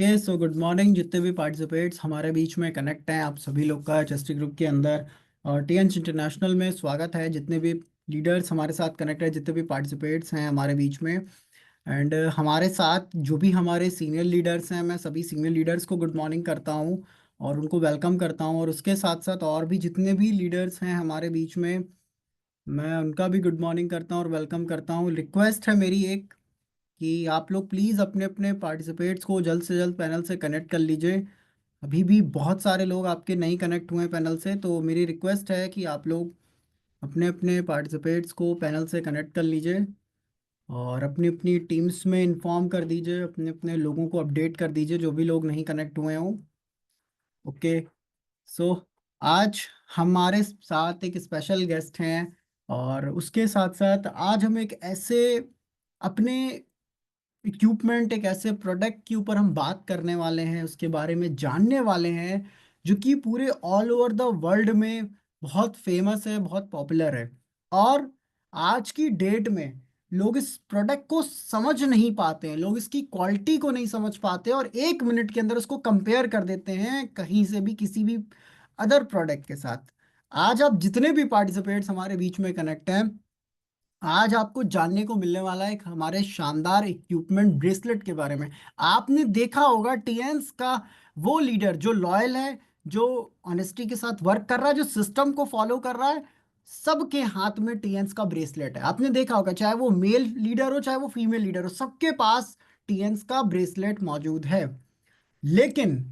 So good morning जितने भी participates हमारे बीच में कनेक्ट हैं, आप सभी लोग का एचएसटी ग्रुप के अंदर और टीएंस इंटरनेशनल में स्वागत है। जितने भी लीडर्स हमारे साथ कनेक्ट है, जितने भी पार्टिसिपेट्स हैं हमारे बीच में एंड हमारे साथ जो भी हमारे सीनियर लीडर्स हैं, मैं सभी सीनियर लीडर्स को गुड मॉर्निंग करता हूं और उनको वेलकम करता हूं। और उसके साथ साथ और भी जितने भी लीडर्स हैं हमारे बीच में, मैं उनका भी गुड मॉर्निंग करता हूं और वेलकम करता हूं। रिक्वेस्ट है मेरी एक कि आप लोग प्लीज़ अपने अपने पार्टिसिपेट्स को जल्द से जल्द पैनल से कनेक्ट कर लीजिए। अभी भी बहुत सारे लोग आपके नहीं कनेक्ट हुए हैं पैनल से, तो मेरी रिक्वेस्ट है कि आप लोग अपने अपने पार्टिसिपेट्स को पैनल से कनेक्ट कर लीजिए और अपनी अपनी टीम्स में इंफॉर्म कर दीजिए, अपने अपने लोगों को अपडेट कर दीजिए जो भी लोग नहीं कनेक्ट हुए हों। ओके। सो आज हमारे साथ एक स्पेशल गेस्ट हैं और उसके साथ साथ आज हम एक ऐसे अपने इक्विपमेंट, एक ऐसे प्रोडक्ट के ऊपर हम बात करने वाले हैं, उसके बारे में जानने वाले हैं जो कि पूरे ऑल ओवर द वर्ल्ड में बहुत फेमस है, बहुत पॉपुलर है। और आज की डेट में लोग इस प्रोडक्ट को समझ नहीं पाते हैं, लोग इसकी क्वालिटी को नहीं समझ पाते और 1 मिनट के अंदर उसको कंपेयर कर देते हैं कहीं से भी किसी भी अदर प्रोडक्ट के साथ। आज आप जितने भी पार्टिसिपेट्स हमारे बीच में कनेक्ट हैं, आज आपको जानने को मिलने वाला है एक हमारे शानदार इक्विपमेंट ब्रेसलेट के बारे में। आपने देखा होगा टीएंस का वो लीडर जो लॉयल है, जो ऑनेस्टी के साथ वर्क कर रहा है, जो सिस्टम को फॉलो कर रहा है, सबके हाथ में टीएंस का ब्रेसलेट है। आपने देखा होगा, चाहे वो मेल लीडर हो चाहे वो फीमेल लीडर हो, सबके पास टीएंस का ब्रेसलेट मौजूद है। लेकिन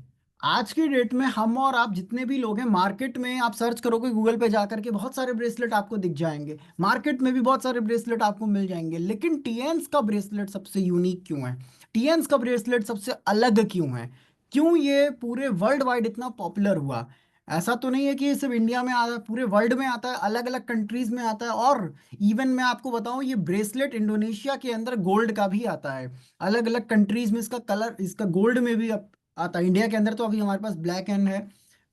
आज की डेट में हम और आप जितने भी लोग हैं, मार्केट में आप सर्च करोगे गूगल पे जा करके, बहुत सारे ब्रेसलेट आपको दिख जाएंगे, मार्केट में भी बहुत सारे ब्रेसलेट आपको मिल जाएंगे। लेकिन टीएंस का ब्रेसलेट सबसे यूनिक क्यों है? टीएंस का ब्रेसलेट सबसे अलग क्यों है? क्यों ये पूरे वर्ल्ड वाइड इतना पॉपुलर हुआ? ऐसा तो नहीं है कि ये सिर्फ इंडिया में आता है, पूरे वर्ल्ड में आता है, अलग अलग कंट्रीज में आता है। और इवन मैं आपको बताऊं, ये ब्रेसलेट इंडोनेशिया के अंदर गोल्ड का भी आता है। अलग अलग कंट्रीज में इसका कलर, इसका गोल्ड में भी आता है। इंडिया के अंदर तो अभी हमारे पास ब्लैक एंड है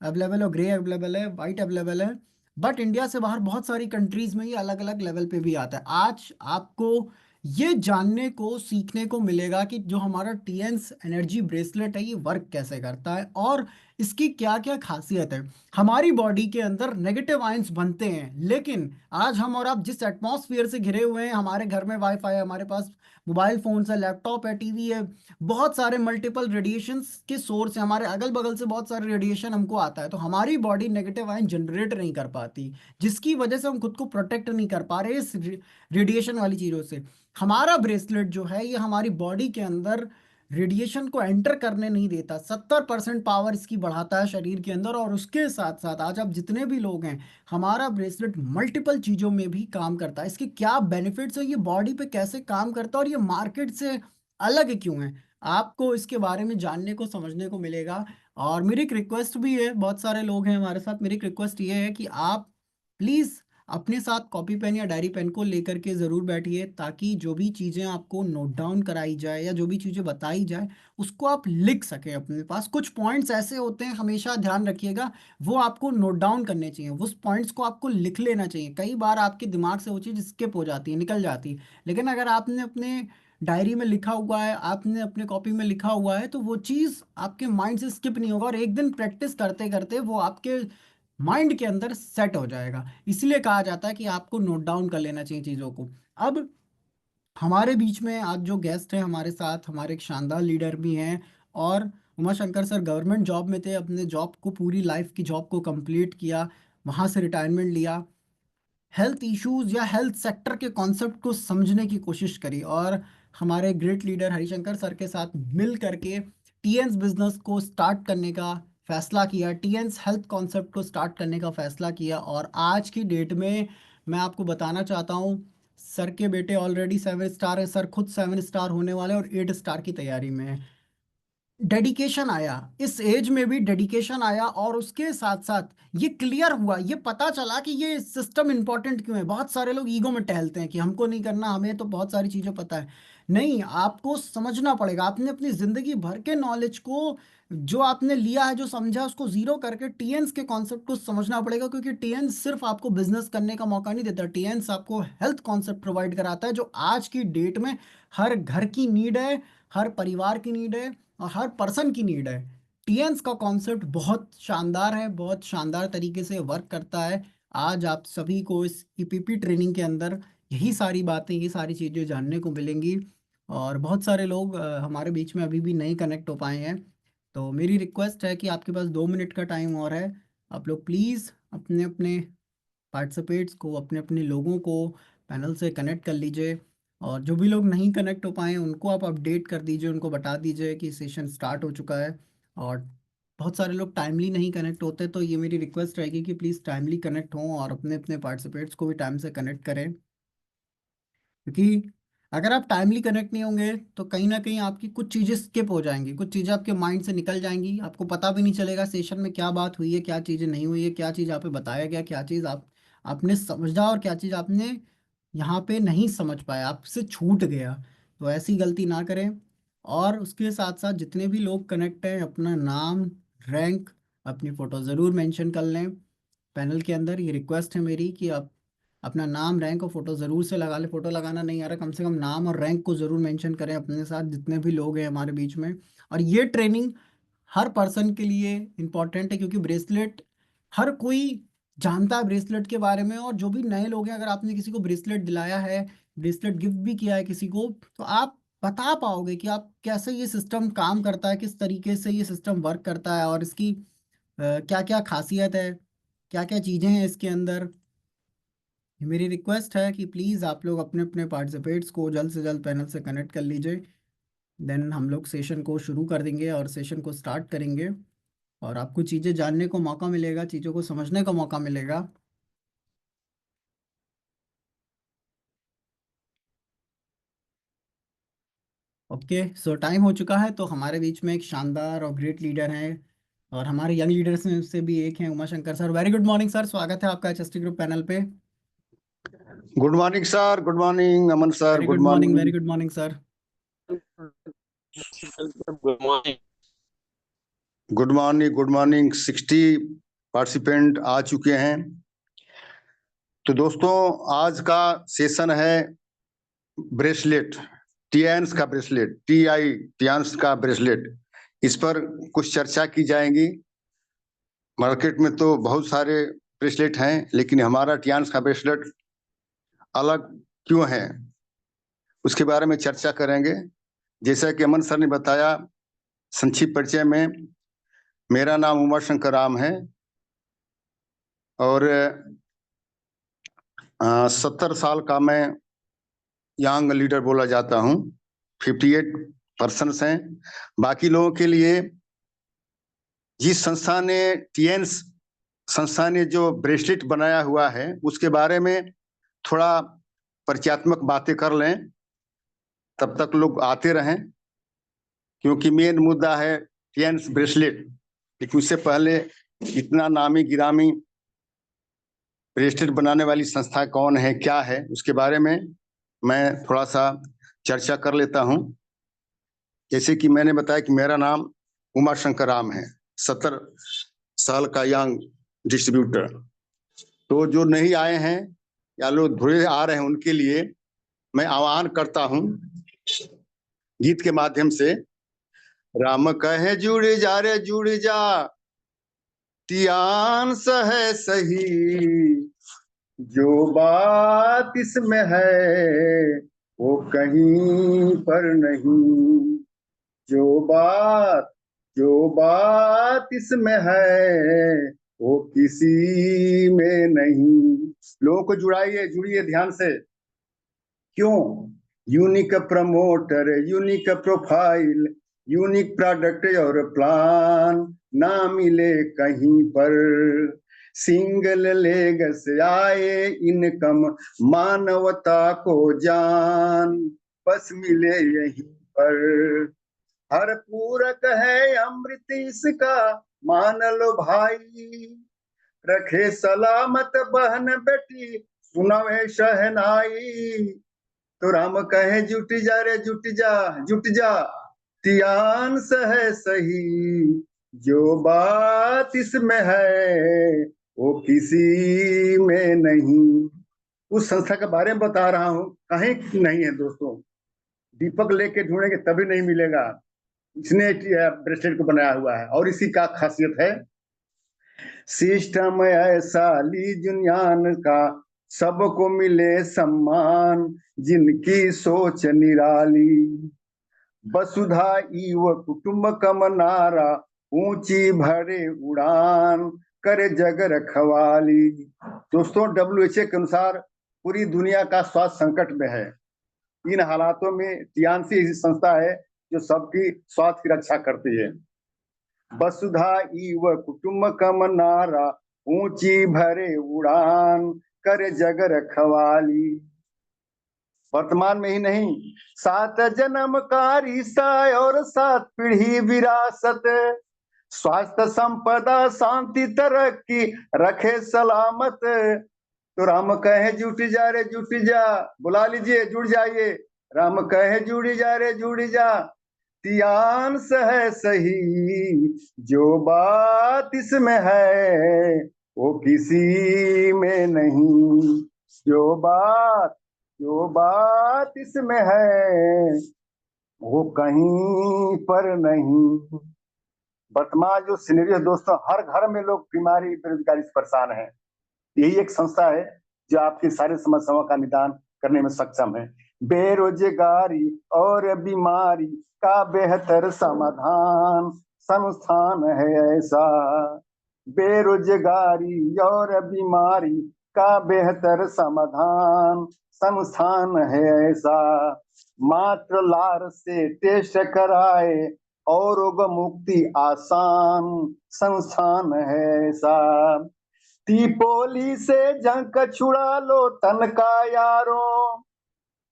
अवेलेबल, और ग्रे अवेलेबल है, वाइट अवेलेबल है। बट इंडिया से बाहर बहुत सारी कंट्रीज में ये अलग अलग लेवल पे भी आता है। आज आपको ये जानने को सीखने को मिलेगा कि जो हमारा टीएंस एनर्जी ब्रेसलेट है ये वर्क कैसे करता है और इसकी क्या क्या खासियत है। हमारी बॉडी के अंदर नेगेटिव आयंस बनते हैं, लेकिन आज हम और आप जिस एटमॉस्फेयर से घिरे हुए हैं, हमारे घर में वाईफाई है, हमारे पास मोबाइल फोन्स है, लैपटॉप है, टीवी है, बहुत सारे मल्टीपल रेडिएशंस के सोर्स हैं, हमारे अगल बगल से बहुत सारे रेडिएशन हमको आता है, तो हमारी बॉडी नेगेटिव आयन जनरेट नहीं कर पाती, जिसकी वजह से हम खुद को प्रोटेक्ट नहीं कर पा रहे इस रेडिएशन वाली चीज़ों से। हमारा ब्रेसलेट जो है ये हमारी बॉडी के अंदर रेडिएशन को एंटर करने नहीं देता, 70% पावर इसकी बढ़ाता है शरीर के अंदर। और उसके साथ साथ आज आप जितने भी लोग हैं, हमारा ब्रेसलेट मल्टीपल चीज़ों में भी काम करता है। इसके क्या बेनिफिट्स है, ये बॉडी पे कैसे काम करता है और ये मार्केट से अलग क्यों है, आपको इसके बारे में जानने को समझने को मिलेगा। और मेरी एक रिक्वेस्ट भी है, बहुत सारे लोग हैं हमारे साथ, मेरी एक रिक्वेस्ट ये है कि आप प्लीज़ अपने साथ कॉपी पेन या डायरी पेन को लेकर के ज़रूर बैठिए, ताकि जो भी चीज़ें आपको नोट डाउन कराई जाए या जो भी चीज़ें बताई जाए उसको आप लिख सकें अपने पास। कुछ पॉइंट्स ऐसे होते हैं, हमेशा ध्यान रखिएगा, वो आपको नोट डाउन करने चाहिए, उस पॉइंट्स को आपको लिख लेना चाहिए। कई बार आपके दिमाग से वो चीज़ स्किप हो जाती है, निकल जाती है, लेकिन अगर आपने अपने डायरी में लिखा हुआ है, आपने अपने कॉपी में लिखा हुआ है, तो वो चीज़ आपके माइंड से स्किप नहीं होगा और एक दिन प्रैक्टिस करते करते वो आपके माइंड के अंदर सेट हो जाएगा। इसलिए कहा जाता है कि आपको नोट डाउन कर लेना चाहिए चीज़ों को। अब हमारे बीच में आज जो गेस्ट हैं हमारे साथ, हमारे एक शानदार लीडर भी हैं। और Uma Shankar sir government job में थे, अपने जॉब को, पूरी लाइफ की जॉब को कंप्लीट किया, वहाँ से रिटायरमेंट लिया, हेल्थ इश्यूज या हेल्थ सेक्टर के कॉन्सेप्ट को समझने की कोशिश करी और हमारे ग्रेट लीडर हरिशंकर सर के साथ मिल करके टीएंस बिजनेस को स्टार्ट करने का फैसला किया, टीएंस हेल्थ कॉन्सेप्ट को स्टार्ट करने का फैसला किया। और आज की डेट में मैं आपको बताना चाहता हूँ, सर के बेटे ऑलरेडी 7 स्टार है, सर खुद 7 स्टार होने वाले और 8 स्टार की तैयारी में है। डेडिकेशन आया, इस एज में भी डेडिकेशन आया और उसके साथ साथ ये क्लियर हुआ, ये पता चला कि ये सिस्टम इंपॉर्टेंट क्यों है। बहुत सारे लोग ईगो में टहलते हैं कि हमको नहीं करना, हमें तो बहुत सारी चीज़ें पता है। नहीं, आपको समझना पड़ेगा, आपने अपनी ज़िंदगी भर के नॉलेज को, जो आपने लिया है, जो समझा, उसको ज़ीरो करके टीएंस के कॉन्सेप्ट को समझना पड़ेगा, क्योंकि टीएंस सिर्फ आपको बिजनेस करने का मौका नहीं देता, टीएंस आपको हेल्थ कॉन्सेप्ट प्रोवाइड कराता है, जो आज की डेट में हर घर की नीड है, हर परिवार की नीड है। और हर पर्सन की नीड है। टीएन्स का कॉन्सेप्ट बहुत शानदार है, बहुत शानदार तरीके से वर्क करता है। आज आप सभी को इस ईपीपी ट्रेनिंग के अंदर यही सारी बातें, ये सारी चीज़ें जानने को मिलेंगी। और बहुत सारे लोग हमारे बीच में अभी भी नहीं कनेक्ट हो पाए हैं। तो मेरी रिक्वेस्ट है कि आपके पास 2 मिनट का टाइम और है। आप लोग प्लीज़ अपने अपने पार्टिसिपेट्स को, अपने अपने लोगों को पैनल से कनेक्ट कर लीजिए। और जो भी लोग नहीं कनेक्ट हो पाए उनको आप अपडेट कर दीजिए, उनको बता दीजिए कि सेशन स्टार्ट हो चुका है। और बहुत सारे लोग टाइमली नहीं कनेक्ट होते, तो ये मेरी रिक्वेस्ट रहेगी कि प्लीज़ टाइमली कनेक्ट हों और अपने अपने पार्टिसिपेट्स को भी टाइम से कनेक्ट करें। क्योंकि अगर आप टाइमली कनेक्ट नहीं होंगे तो कहीं ना कहीं आपकी कुछ चीज़ें स्किप हो जाएंगी, कुछ चीज़ें आपके माइंड से निकल जाएंगी, आपको पता भी नहीं चलेगा सेशन में क्या बात हुई है, क्या चीज़ें नहीं हुई है, क्या चीज़ आप पे बताया गया, क्या चीज़ आपने समझा और क्या चीज़ आपने यहाँ पे नहीं समझ पाया, आपसे छूट गया। तो ऐसी गलती ना करें। और उसके साथ साथ जितने भी लोग कनेक्ट हैं अपना नाम, रैंक, अपनी फ़ोटो ज़रूर मेंशन कर लें पैनल के अंदर। ये रिक्वेस्ट है मेरी कि आप अपना नाम, रैंक और फोटो ज़रूर से लगा ले। फोटो लगाना नहीं आ रहा, कम से कम नाम और रैंक को ज़रूर मेंशन करें अपने साथ, जितने भी लोग हैं हमारे बीच में। और ये ट्रेनिंग हर पर्सन के लिए इम्पॉर्टेंट है, क्योंकि ब्रेसलेट हर कोई जानता है ब्रेसलेट के बारे में। और जो भी नए लोग हैं, अगर आपने किसी को ब्रेसलेट दिलाया है, ब्रेसलेट गिफ्ट भी किया है किसी को, तो आप बता पाओगे कि आप कैसे ये सिस्टम काम करता है, किस तरीके से ये सिस्टम वर्क करता है और इसकी क्या क्या खासियत है, क्या क्या चीज़ें हैं इसके अंदर। मेरी रिक्वेस्ट है कि प्लीज़ आप लोग अपने अपने पार्टिसिपेट्स को जल्द से जल्द पैनल से कनेक्ट कर लीजिए। देन हम लोग सेशन को शुरू कर देंगे और सेशन को स्टार्ट करेंगे। और आपको चीज़ें जानने को मौका मिलेगा, चीज़ों को समझने का मौका मिलेगा। ओके, सो टाइम हो चुका है। तो हमारे बीच में एक शानदार और ग्रेट लीडर हैं, और हमारे यंग लीडर्स में से भी एक हैं Uma Shankar sir. Very good morning sir, स्वागत है आपका एचएसटी ग्रुप पैनल पे। Good morning sir, good morning Aman sir, very good good morning, morning. Very good morning sir. Good morning. Good morning, good morning. 60 participant आ चुके हैं। तो दोस्तों, आज का सेशन है ब्रेसलेट, टियान्स का ब्रेसलेट, टियान्स का ब्रेसलेट। इस पर कुछ चर्चा की जाएगी। मार्केट में तो बहुत सारे ब्रेसलेट हैं, लेकिन हमारा टियान्स का ब्रेसलेट अलग क्यों है, उसके बारे में चर्चा करेंगे। जैसा कि अमन सर ने बताया, संक्षिप्त परिचय में, मेरा नाम उमा शंकर राम है और 70 साल का मैं यंग लीडर बोला जाता हूँ। 58 पर्सन्स हैं। बाकी लोगों के लिए जिस संस्था ने, टीएन्स संस्था ने जो ब्रेसलेट बनाया हुआ है, उसके बारे में थोड़ा परिचयात्मक बातें कर लें, तब तक लोग आते रहें, क्योंकि मेन मुद्दा है टीएन्स ब्रेसलेट। लेकिन उससे पहले इतना नामी गिरामी ब्रेसलेट बनाने वाली संस्था कौन है, क्या है, उसके बारे में मैं थोड़ा सा चर्चा कर लेता हूं। जैसे कि मैंने बताया कि मेरा नाम उमा शंकर राम है, 70 साल का यंग डिस्ट्रीब्यूटर। तो जो नहीं आए हैं या लोग धुरे आ रहे हैं, उनके लिए मैं आह्वान करता हूं गीत के माध्यम से। राम कहे जुड़ जा रे जुड़ जा, तियांस है सही, जो बात इसमें है वो कहीं पर नहीं। जो बात जो बात इसमें है वो किसी में नहीं। लोगों को जुड़ाइए, जुड़िए ध्यान से। क्यों? Unique promoter, unique profile, unique product और प्लान ना मिले कहीं पर। सिंगल लेग से आए इनकम, मानवता को जान बस मिले यहीं पर। हर पूरक है अमृत इसका, मान लो भाई, रखे सलामत बहन बेटी, सुनवे शहनाई। तो राम कहे जुट जा रे जुट जा, जुट जा, तियांस है सही, जो बात इसमें है वो किसी में नहीं। उस संस्था के बारे में बता रहा हूं, कहीं नहीं है दोस्तों। दीपक लेके ढूंढेंगे तभी नहीं मिलेगा। इसने ब्रेसलेट को बनाया हुआ है। और इसी का खासियत है, सिस्टम ऐसा ली जुनियान का, सबको मिले सम्मान, जिनकी सोच निराली। वसुधा इव कुटुम्बकम नारा, ऊंची भरे उड़ान, करे जग रखवाली। दोस्तों, WHO के अनुसार पूरी दुनिया का स्वास्थ्य संकट में है। इन हालातों में टियान्सी ऐसी संस्था है जो सबकी स्वास्थ्य की रक्षा करती है। वसुधा इव कुटुम्बकम नारा, ऊंची भरे उड़ान, करे जग रखवाली। वर्तमान में ही नहीं, 7 जन्म का रिश्ता और 7 पीढ़ी विरासत, स्वास्थ्य संपदा शांति तरक्की रखे सलामत। तो राम कहे जुट जा रे जुट जा, बुला लीजिए, जुड़ जाइए। राम कहे जुड़ जा रे जुड़ जा, तियांस है सही, जो बात इसमें है वो किसी में नहीं। जो बात इसमें है वो कहीं पर नहीं। वर्तमान जो सिनेरियो दोस्तों, हर घर में लोग बीमारी बेरोजगारी से परेशान हैं। यही एक संस्था है जो आपकी सारी समस्याओं का निदान करने में सक्षम है। बेरोजगारी और बीमारी का बेहतर समाधान संस्थान है ऐसा। बेरोजगारी और बीमारी का बेहतर समाधान संस्थान है ऐसा। मात्र लार से टेस्ट कराए और रोग मुक्ति आसान संस्थान है ऐसा। तिपोली से जंक छुड़ा लो तन का यारो,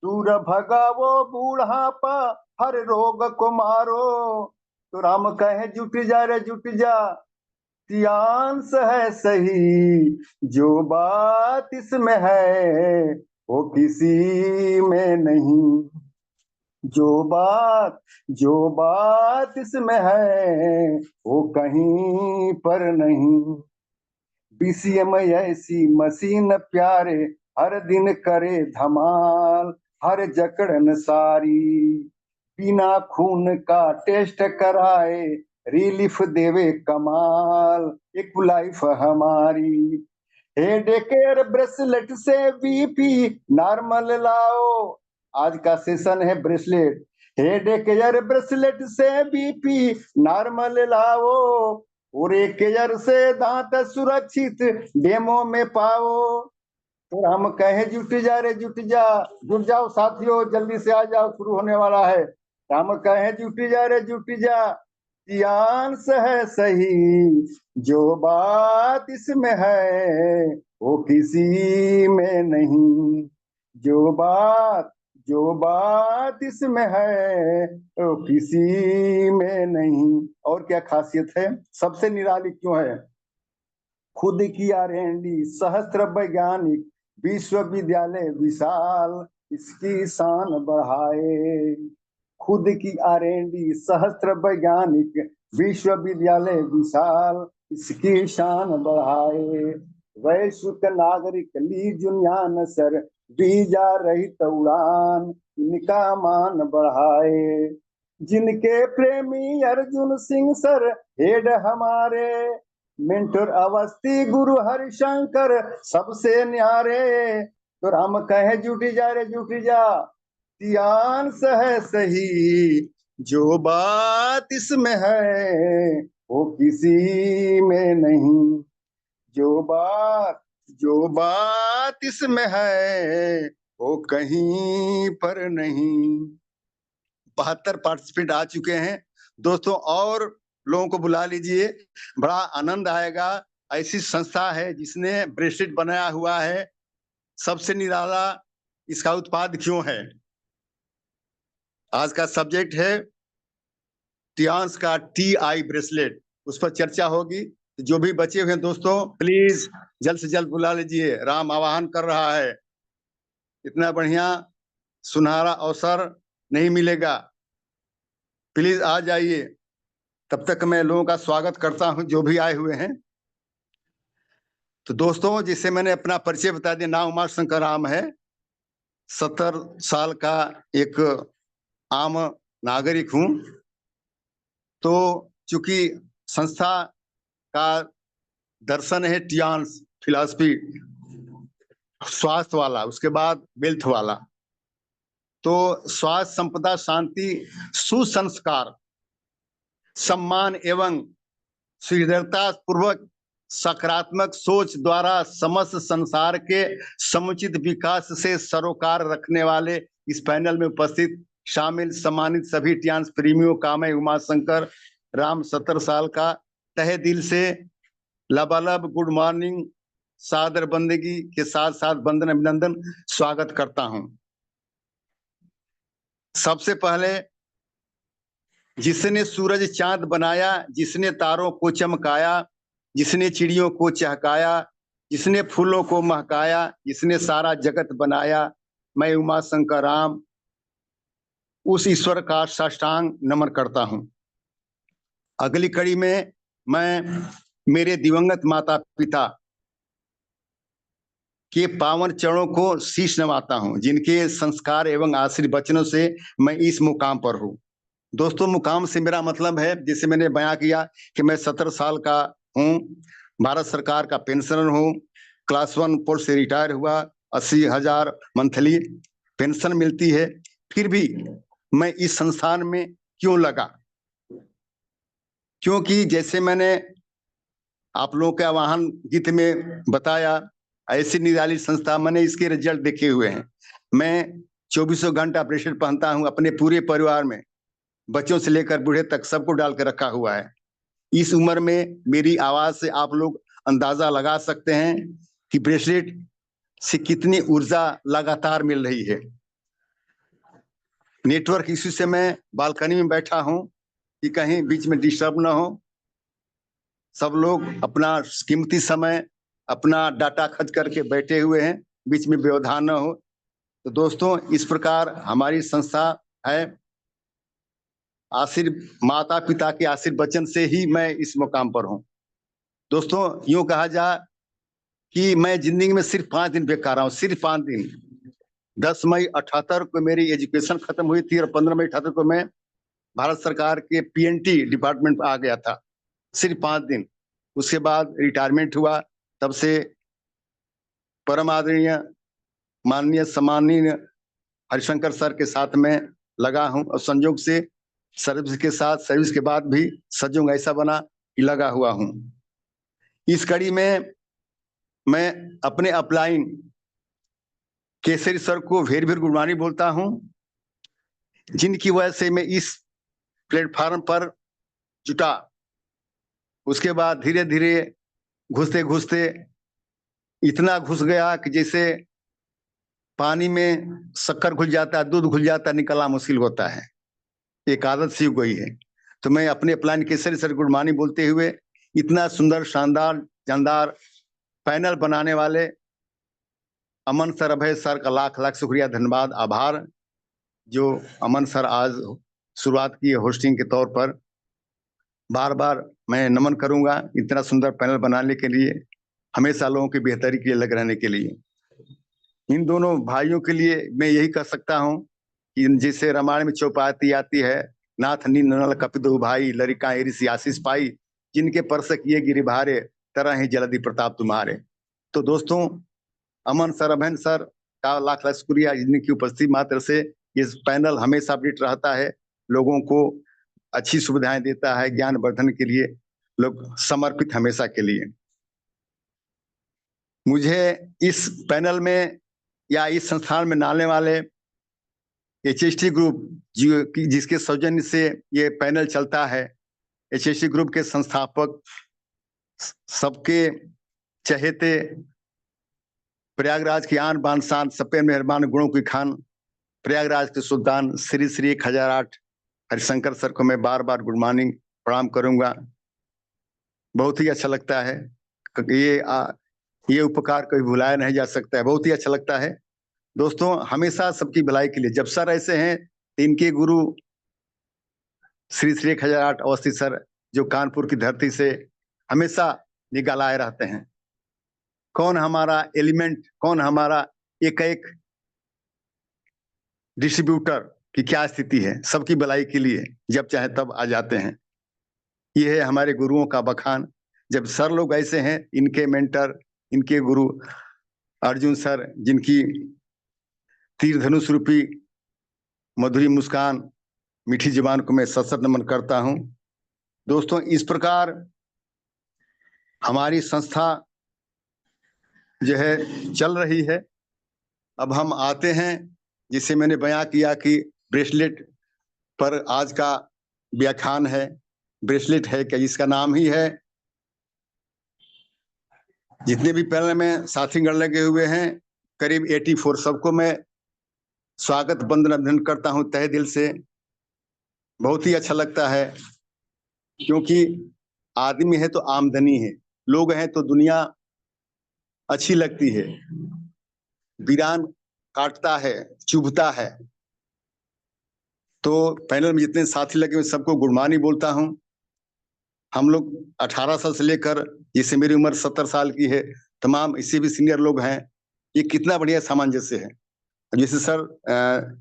दूर भगावो बूढ़ापा हर रोग को मारो। तो राम कहे जुट जा रे जुट जा, तियांस है सही, जो बात इसमें है वो किसी में नहीं। जो बात इसमें है वो कहीं पर नहीं। BCM ऐसी मशीन प्यारे, हर दिन करे धमाल, हर जकड़न सारी, बिना खून का टेस्ट कराए रिलीफ देवे कमाल, एक लाइफ हमारी। हेड केयर ब्रेसलेट से BP नॉर्मल लाओ, आज का सेशन है ब्रेसलेट। हेड केयर ब्रेसलेट से BP नॉर्मल लाओ, और एक केयर से दांत सुरक्षित डेमो में पाओ। तो हम कहे जुट जा रे जुट जा, जुट जाओ साथियों, जल्दी से आ जाओ, शुरू होने वाला है। हम कहे जुट जा रे जुट जा, तियांस है सही, जो बात इसमें है वो किसी में नहीं। जो बात इसमें है वो किसी में नहीं। और क्या खासियत है, सबसे निराली क्यों है? खुद की R&D, सहस्त्र वैज्ञानिक, विश्वविद्यालय विशाल, इसकी शान बढ़ाए। खुद की R&D, सहस्त्र वैज्ञानिक, विश्वविद्यालय विशाल, इसकी शान बढ़ाए। वैश्विक नागरिक ली जुनियान सर, वीजा रहित उड़ान, इनका मान बढ़ाए। जिनके प्रेमी अर्जुन सिंह सर हेड हमारे, मेंटर अवस्थी गुरु हरिशंकर सबसे न्यारे। तो राम कहे जुटी जा रे जुटी जा, तियांस है सही, जो बात इसमें है वो किसी में नहीं। जो बात इसमें है वो कहीं पर नहीं। 72 पार्टिसिपेंट आ चुके हैं दोस्तों, और लोगों को बुला लीजिए, बड़ा आनंद आएगा। ऐसी संस्था है जिसने ब्रेसलेट बनाया हुआ है। सबसे निराला इसका उत्पाद क्यों है? आज का सब्जेक्ट है टियांस का TI ब्रेसलेट, उस पर चर्चा होगी। जो भी बचे हुए दोस्तों, प्लीज जल्द से जल्द बुला लीजिए, राम आह्वान कर रहा है। इतना बढ़िया सुनहरा अवसर नहीं मिलेगा, प्लीज आ जाइए। तब तक मैं लोगों का स्वागत करता हूं जो भी आए हुए हैं। तो दोस्तों, जिससे मैंने अपना परिचय बता दिया, नाम उमा शंकर राम है, 70 साल का एक आम नागरिक हूं। तो चूंकि संस्था का दर्शन है टियान्स फिलॉसफी, स्वास्थ्य वाला, उसके बाद वेल्थ वाला, तो स्वास्थ्य, संपदा, शांति, सुसंस्कार, सम्मान एवं सुहृदयता पूर्वक सकारात्मक सोच द्वारा समस्त संसार के समुचित विकास से सरोकार रखने वाले इस पैनल में उपस्थित शामिल सम्मानित सभी टियान्स प्रेमियों का मैं उमाशंकर राम 70 साल का तहे दिल से लबालब गुड मॉर्निंग सादर बंदगी के साथ साथ वंदन अभिनंदन स्वागत करता हूं। सबसे पहले जिसने सूरज चांद बनाया, जिसने तारों को चमकाया, जिसने चिड़ियों को चहकाया, जिसने फूलों को महकाया, जिसने सारा जगत बनाया, मैं उमाशंकर राम उस ईश्वर का साष्टांग नमन करता हूं। अगली कड़ी में मैं मेरे दिवंगत माता पिता के पावन चरणों को शीश नवाता हूं, जिनके संस्कार एवं आशीर्वचनों से मैं इस मुकाम पर हूं। दोस्तों, मुकाम से मेरा मतलब है, जैसे मैंने बयां किया कि मैं 70 साल का हूं, भारत सरकार का पेंशनर हूं, क्लास 1 पोस्ट से रिटायर हुआ, 80,000 मंथली पेंशन मिलती है, फिर भी मैं इस संस्थान में क्यों लगा? क्योंकि जैसे मैंने आप लोगों के आह्वान गीत में बताया, ऐसी निराली संस्था, मैंने इसके रिजल्ट देखे हुए हैं। मैं 24 घंटा ब्रेसलेट पहनता हूं, अपने पूरे परिवार में बच्चों से लेकर बूढ़े तक सबको डाल के रखा हुआ है। इस उम्र में मेरी आवाज से आप लोग अंदाजा लगा सकते हैं कि ब्रेसलेट से कितनी ऊर्जा लगातार मिल रही है। नेटवर्क इश्यू से मैं बालकनी में बैठा हूं कि कहीं बीच में डिस्टर्ब ना हो। सब लोग अपना कीमती समय, अपना डाटा खर्च करके बैठे हुए हैं, बीच में व्यवधान न हो। तो दोस्तों, इस प्रकार हमारी संस्था है। माता पिता के आशीर्वचन से ही मैं इस मुकाम पर हूं। दोस्तों, यूं कहा जा कि मैं जिंदगी में सिर्फ 5 दिन बेकार हूं, सिर्फ 5 दिन। 10 मई 78 को मेरी एजुकेशन खत्म हुई थी और 15 मई 78 को मैं भारत सरकार के पीएनटी डिपार्टमेंट आ गया था, सिर्फ 5 दिन। उसके बाद रिटायरमेंट हुआ। तब से परम आदरणीय माननीय सम्माननीय हरिशंकर सर के साथ में लगा हूं, और संयोग से सर्विस के साथ, सर्विस के बाद भी संयोग ऐसा बना कि लगा हुआ हूं। इस कड़ी में मैं अपने अपलाइन केसरी सर को वेरी वेरी गुड मॉर्निंग बोलता हूं, जिनकी वजह से मैं इस प्लेटफॉर्म पर जुटा। उसके बाद धीरे धीरे घुसते घुसते इतना घुस गया कि जैसे पानी में शक्कर घुल जाता है, दूध घुल जाता है, निकलना मुश्किल होता है, एक आदत सी हो गई है। तो मैं अपने plan Kesari sir good morning बोलते हुए इतना सुंदर, शानदार, जानदार पैनल बनाने वाले अमन सर, अभय सर का लाख लाख शुक्रिया, धन्यवाद, आभार। जो अमन सर आज शुरुआत की होस्टिंग के तौर पर, बार बार मैं नमन करूंगा इतना सुंदर पैनल बनाने के लिए, हमेशा लोगों की बेहतरी के लिए लग रहने के लिए। इन दोनों भाइयों के लिए मैं यही कह सकता हूं कि जैसे रामायण में चौपाती आती है, नाथ नी नल कपिदो भाई, लरिका एरिसी आशीष पाई, जिनके परस किए गिरिभारे, तरह ही जलधि प्रताप तुम्हारे। तो दोस्तों, अमन सर, अभय सर का लाख लाख शुक्रिया, जिनकी उपस्थिति मात्र से ये पैनल हमेशा अपडेट रहता है, लोगों को अच्छी सुविधाएं देता है, ज्ञान वर्धन के लिए लोग समर्पित हमेशा के लिए। मुझे इस पैनल में या इस संस्थान में आने वाले एचएसटी ग्रुप, जिसके सौजन्य से ये पैनल चलता है, एचएसटी ग्रुप के संस्थापक, सबके चहेते, प्रयागराज की आन बान शान, सब पे मेहरबान गुणों की खान, प्रयागराज के सुल्तान श्री श्री 1008 हरिशंकर सर को मैं बार बार गुड मॉर्निंग प्रणाम करूंगा। बहुत ही अच्छा लगता है, ये उपकार कभी भुलाया नहीं जा सकता है, बहुत ही अच्छा लगता है। दोस्तों, हमेशा सबकी भलाई के लिए, जब सर ऐसे हैं, इनके गुरु श्री श्री 1008 अवस्थी सर, जो कानपुर की धरती से हमेशा निकाल आए रहते हैं। कौन हमारा एलिमेंट, कौन हमारा एक एक डिस्ट्रीब्यूटर की क्या स्थिति है, सबकी भलाई के लिए जब चाहे तब आ जाते हैं। ये है हमारे गुरुओं का बखान। जब सर लोग ऐसे हैं, इनके मेंटर, इनके गुरु अर्जुन सर, जिनकी तीर धनुष रूपी मधुरी मुस्कान, मीठी जुबान को मैं सत सत नमन करता हूं। दोस्तों, इस प्रकार हमारी संस्था जो है चल रही है। अब हम आते हैं, जिसे मैंने बयां किया कि ब्रेसलेट पर आज का व्याख्यान है। ब्रेसलेट है क्या, इसका नाम ही है। जितने भी पैनल में साथीगण लगे हुए हैं, करीब 84, सबको मैं स्वागत वंदन अभिनंदन करता हूं तहे दिल से। बहुत ही अच्छा लगता है, क्योंकि आदमी है तो आमदनी है, लोग हैं तो दुनिया अच्छी लगती है। वीरान काटता है, चुभता है। तो पैनल में जितने साथी लगे हुए सबको गुड मॉर्निंग बोलता हूं। हम लोग 18 साल से लेकर, जैसे मेरी उम्र 70 साल की है, तमाम इससे भी सीनियर लोग हैं। ये कितना बढ़िया सामंजस्य है। जैसे सर,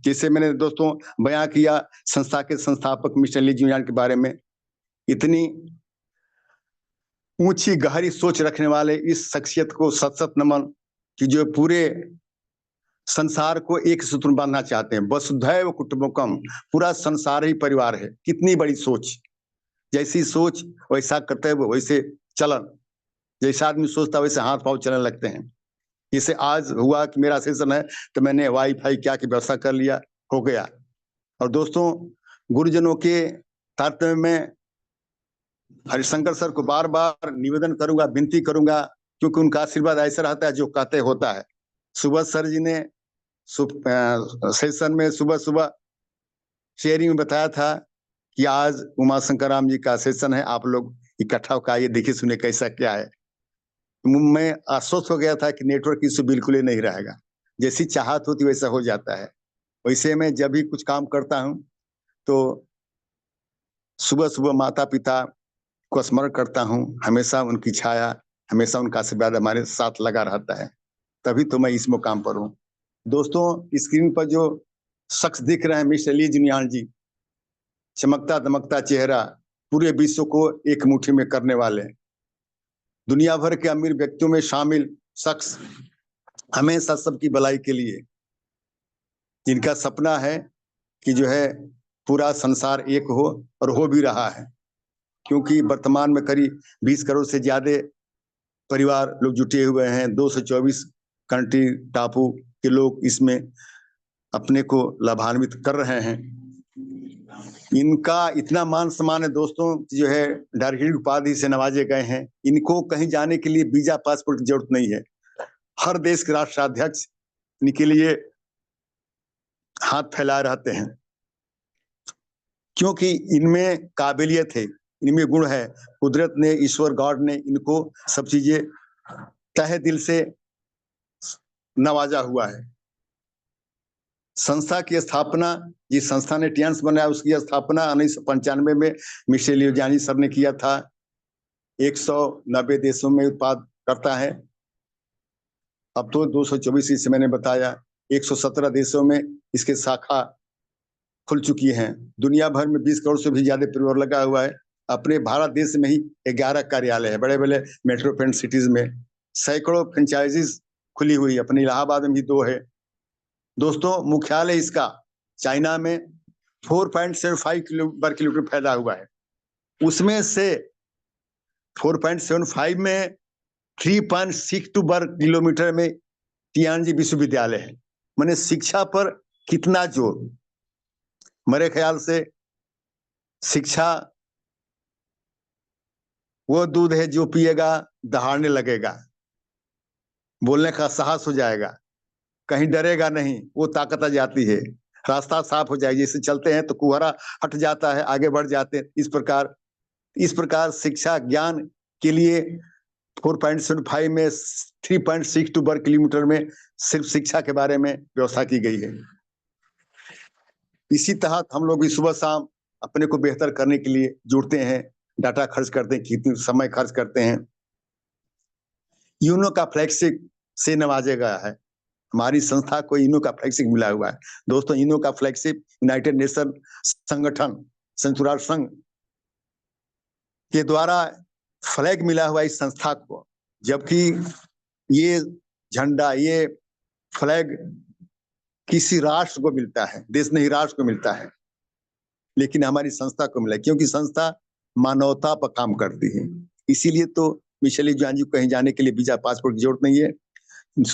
जैसे मैंने दोस्तों बयां किया संस्था के संस्थापक मिस्टर ली जुनियान के बारे में, इतनी ऊंची गहरी सोच रखने वाले इस शख्सियत को सत सत नमन, कि जो पूरे संसार को एक सूत्र में बांधना चाहते हैं। वसुधैव कुटुंबकम, पूरा संसार ही परिवार है। कितनी बड़ी सोच। जैसी सोच वैसा कर्तव्य, वैसे चलन। जैसा आदमी सोचता वैसे हाथ पांव चलने लगते हैं। जैसे आज हुआ कि मेरा सेशन है, तो मैंने वाईफाई क्या की व्यवस्था कर लिया, हो गया। और दोस्तों, गुरुजनों के तारतम्य में हरिशंकर सर को बार बार निवेदन करूंगा, विनती करूंगा, क्योंकि उनका आशीर्वाद ऐसा रहता है जो कहते होता है। सुबह सर जी ने सेशन में सुबह सुबह शेयरिंग में बताया था कि आज उमाशंकर राम जी का सेशन है, आप लोग इकट्ठा होकर आइए, देखिए सुने कैसा क्या है। मैं आश्वस्त हो गया था कि नेटवर्क इश्यू बिल्कुल ही नहीं रहेगा। जैसी चाहत होती वैसा हो जाता है। वैसे मैं जब भी कुछ काम करता हूं तो सुबह सुबह माता पिता को स्मरण करता हूं। हमेशा उनकी छाया, हमेशा उनका आशीर्वाद हमारे साथ लगा रहता है। तभी तो मैं इस मुकाम पर हूँ। दोस्तों, स्क्रीन पर जो शख्स दिख रहे हैं, मिस्टर ली जुनियान जी, चमकता दमकता चेहरा, पूरे विश्व को एक मुट्ठी में करने वाले, दुनिया भर के अमीर व्यक्तियों में शामिल शख्स, हमेशा सबकी भलाई के लिए, जिनका सपना है कि जो है पूरा संसार एक हो, और हो भी रहा है। क्योंकि वर्तमान में करीब 20 करोड़ से ज्यादा परिवार लोग जुटे हुए हैं। 224 कंट्री टापू के लोग इसमें अपने को लाभान्वित कर रहे हैं। इनका इतना मान सम्मान है दोस्तों, जो है डायरेक्टर उपाधि से नवाजे गए हैं। इनको कहीं जाने के लिए वीजा पासपोर्ट की जरूरत नहीं है। हर देश के राष्ट्राध्यक्ष इनके लिए हाथ फैलाए रहते हैं, क्योंकि इनमें काबिलियत है, इनमें गुण है। कुदरत ने, ईश्वर गॉड ने इनको सब चीजें तहे दिल से नवाजा हुआ है। संस्था की स्थापना, जिस संस्था ने टियंस बनाया, उसकी स्थापना 1995 में मिशेल यूजानी सर ने किया था। 190 देशों में उत्पाद करता है। अब तो 224, इसे मैंने बताया, 117 देशों में इसके शाखा खुल चुकी हैं। दुनिया भर में 20 करोड़ से भी ज्यादा परिवार लगा हुआ है। अपने भारत देश में ही 11 कार्यालय है, बड़े बड़े मेट्रोपोलिटन सिटीज में। सैकड़ों फ्रेंचाइजीज खुली हुई, अपने इलाहाबाद में भी 2 है। दोस्तों, मुख्यालय इसका चाइना में 4.75 वर्ग किलोमीटर फैला हुआ है। उसमें से 4.75 में 3.62 वर्ग किलोमीटर में टियानजी विश्वविद्यालय है। मैंने शिक्षा पर कितना जोर। मेरे ख्याल से शिक्षा वो दूध है जो पिएगा दहाड़ने लगेगा, बोलने का साहस हो जाएगा, कहीं डरेगा नहीं, वो ताकत आ जाती है, रास्ता साफ हो जाएगा। जैसे चलते हैं तो कुहरा हट जाता है, आगे बढ़ जाते हैं। इस प्रकार शिक्षा ज्ञान के लिए 4.75 में 3.62 वर्ग किलोमीटर में सिर्फ शिक्षा के बारे में व्यवस्था की गई है। इसी तहत हम लोग भी सुबह शाम अपने को बेहतर करने के लिए जुड़ते हैं, डाटा खर्च करते हैं, कितनी समय खर्च करते हैं। यूनो का फ्लैगशिप से नवाजा गया है। हमारी संस्था को यूनो का फ्लैगशिप मिला हुआ है। दोस्तों, यूनो का फ्लैगशिप यूनाइटेड नेशन संगठन, संयुक्त राष्ट्र संघ के द्वारा फ्लैग मिला हुआ इस संस्था को, जबकि ये झंडा, ये फ्लैग किसी राष्ट्र को मिलता है, देश नहीं राष्ट्र को मिलता है, लेकिन हमारी संस्था को मिला, क्योंकि संस्था मानवता पर काम करती है। इसीलिए तो मिशेल जान जी को कहीं जाने के लिए वीजा पासपोर्ट की जरूरत नहीं है,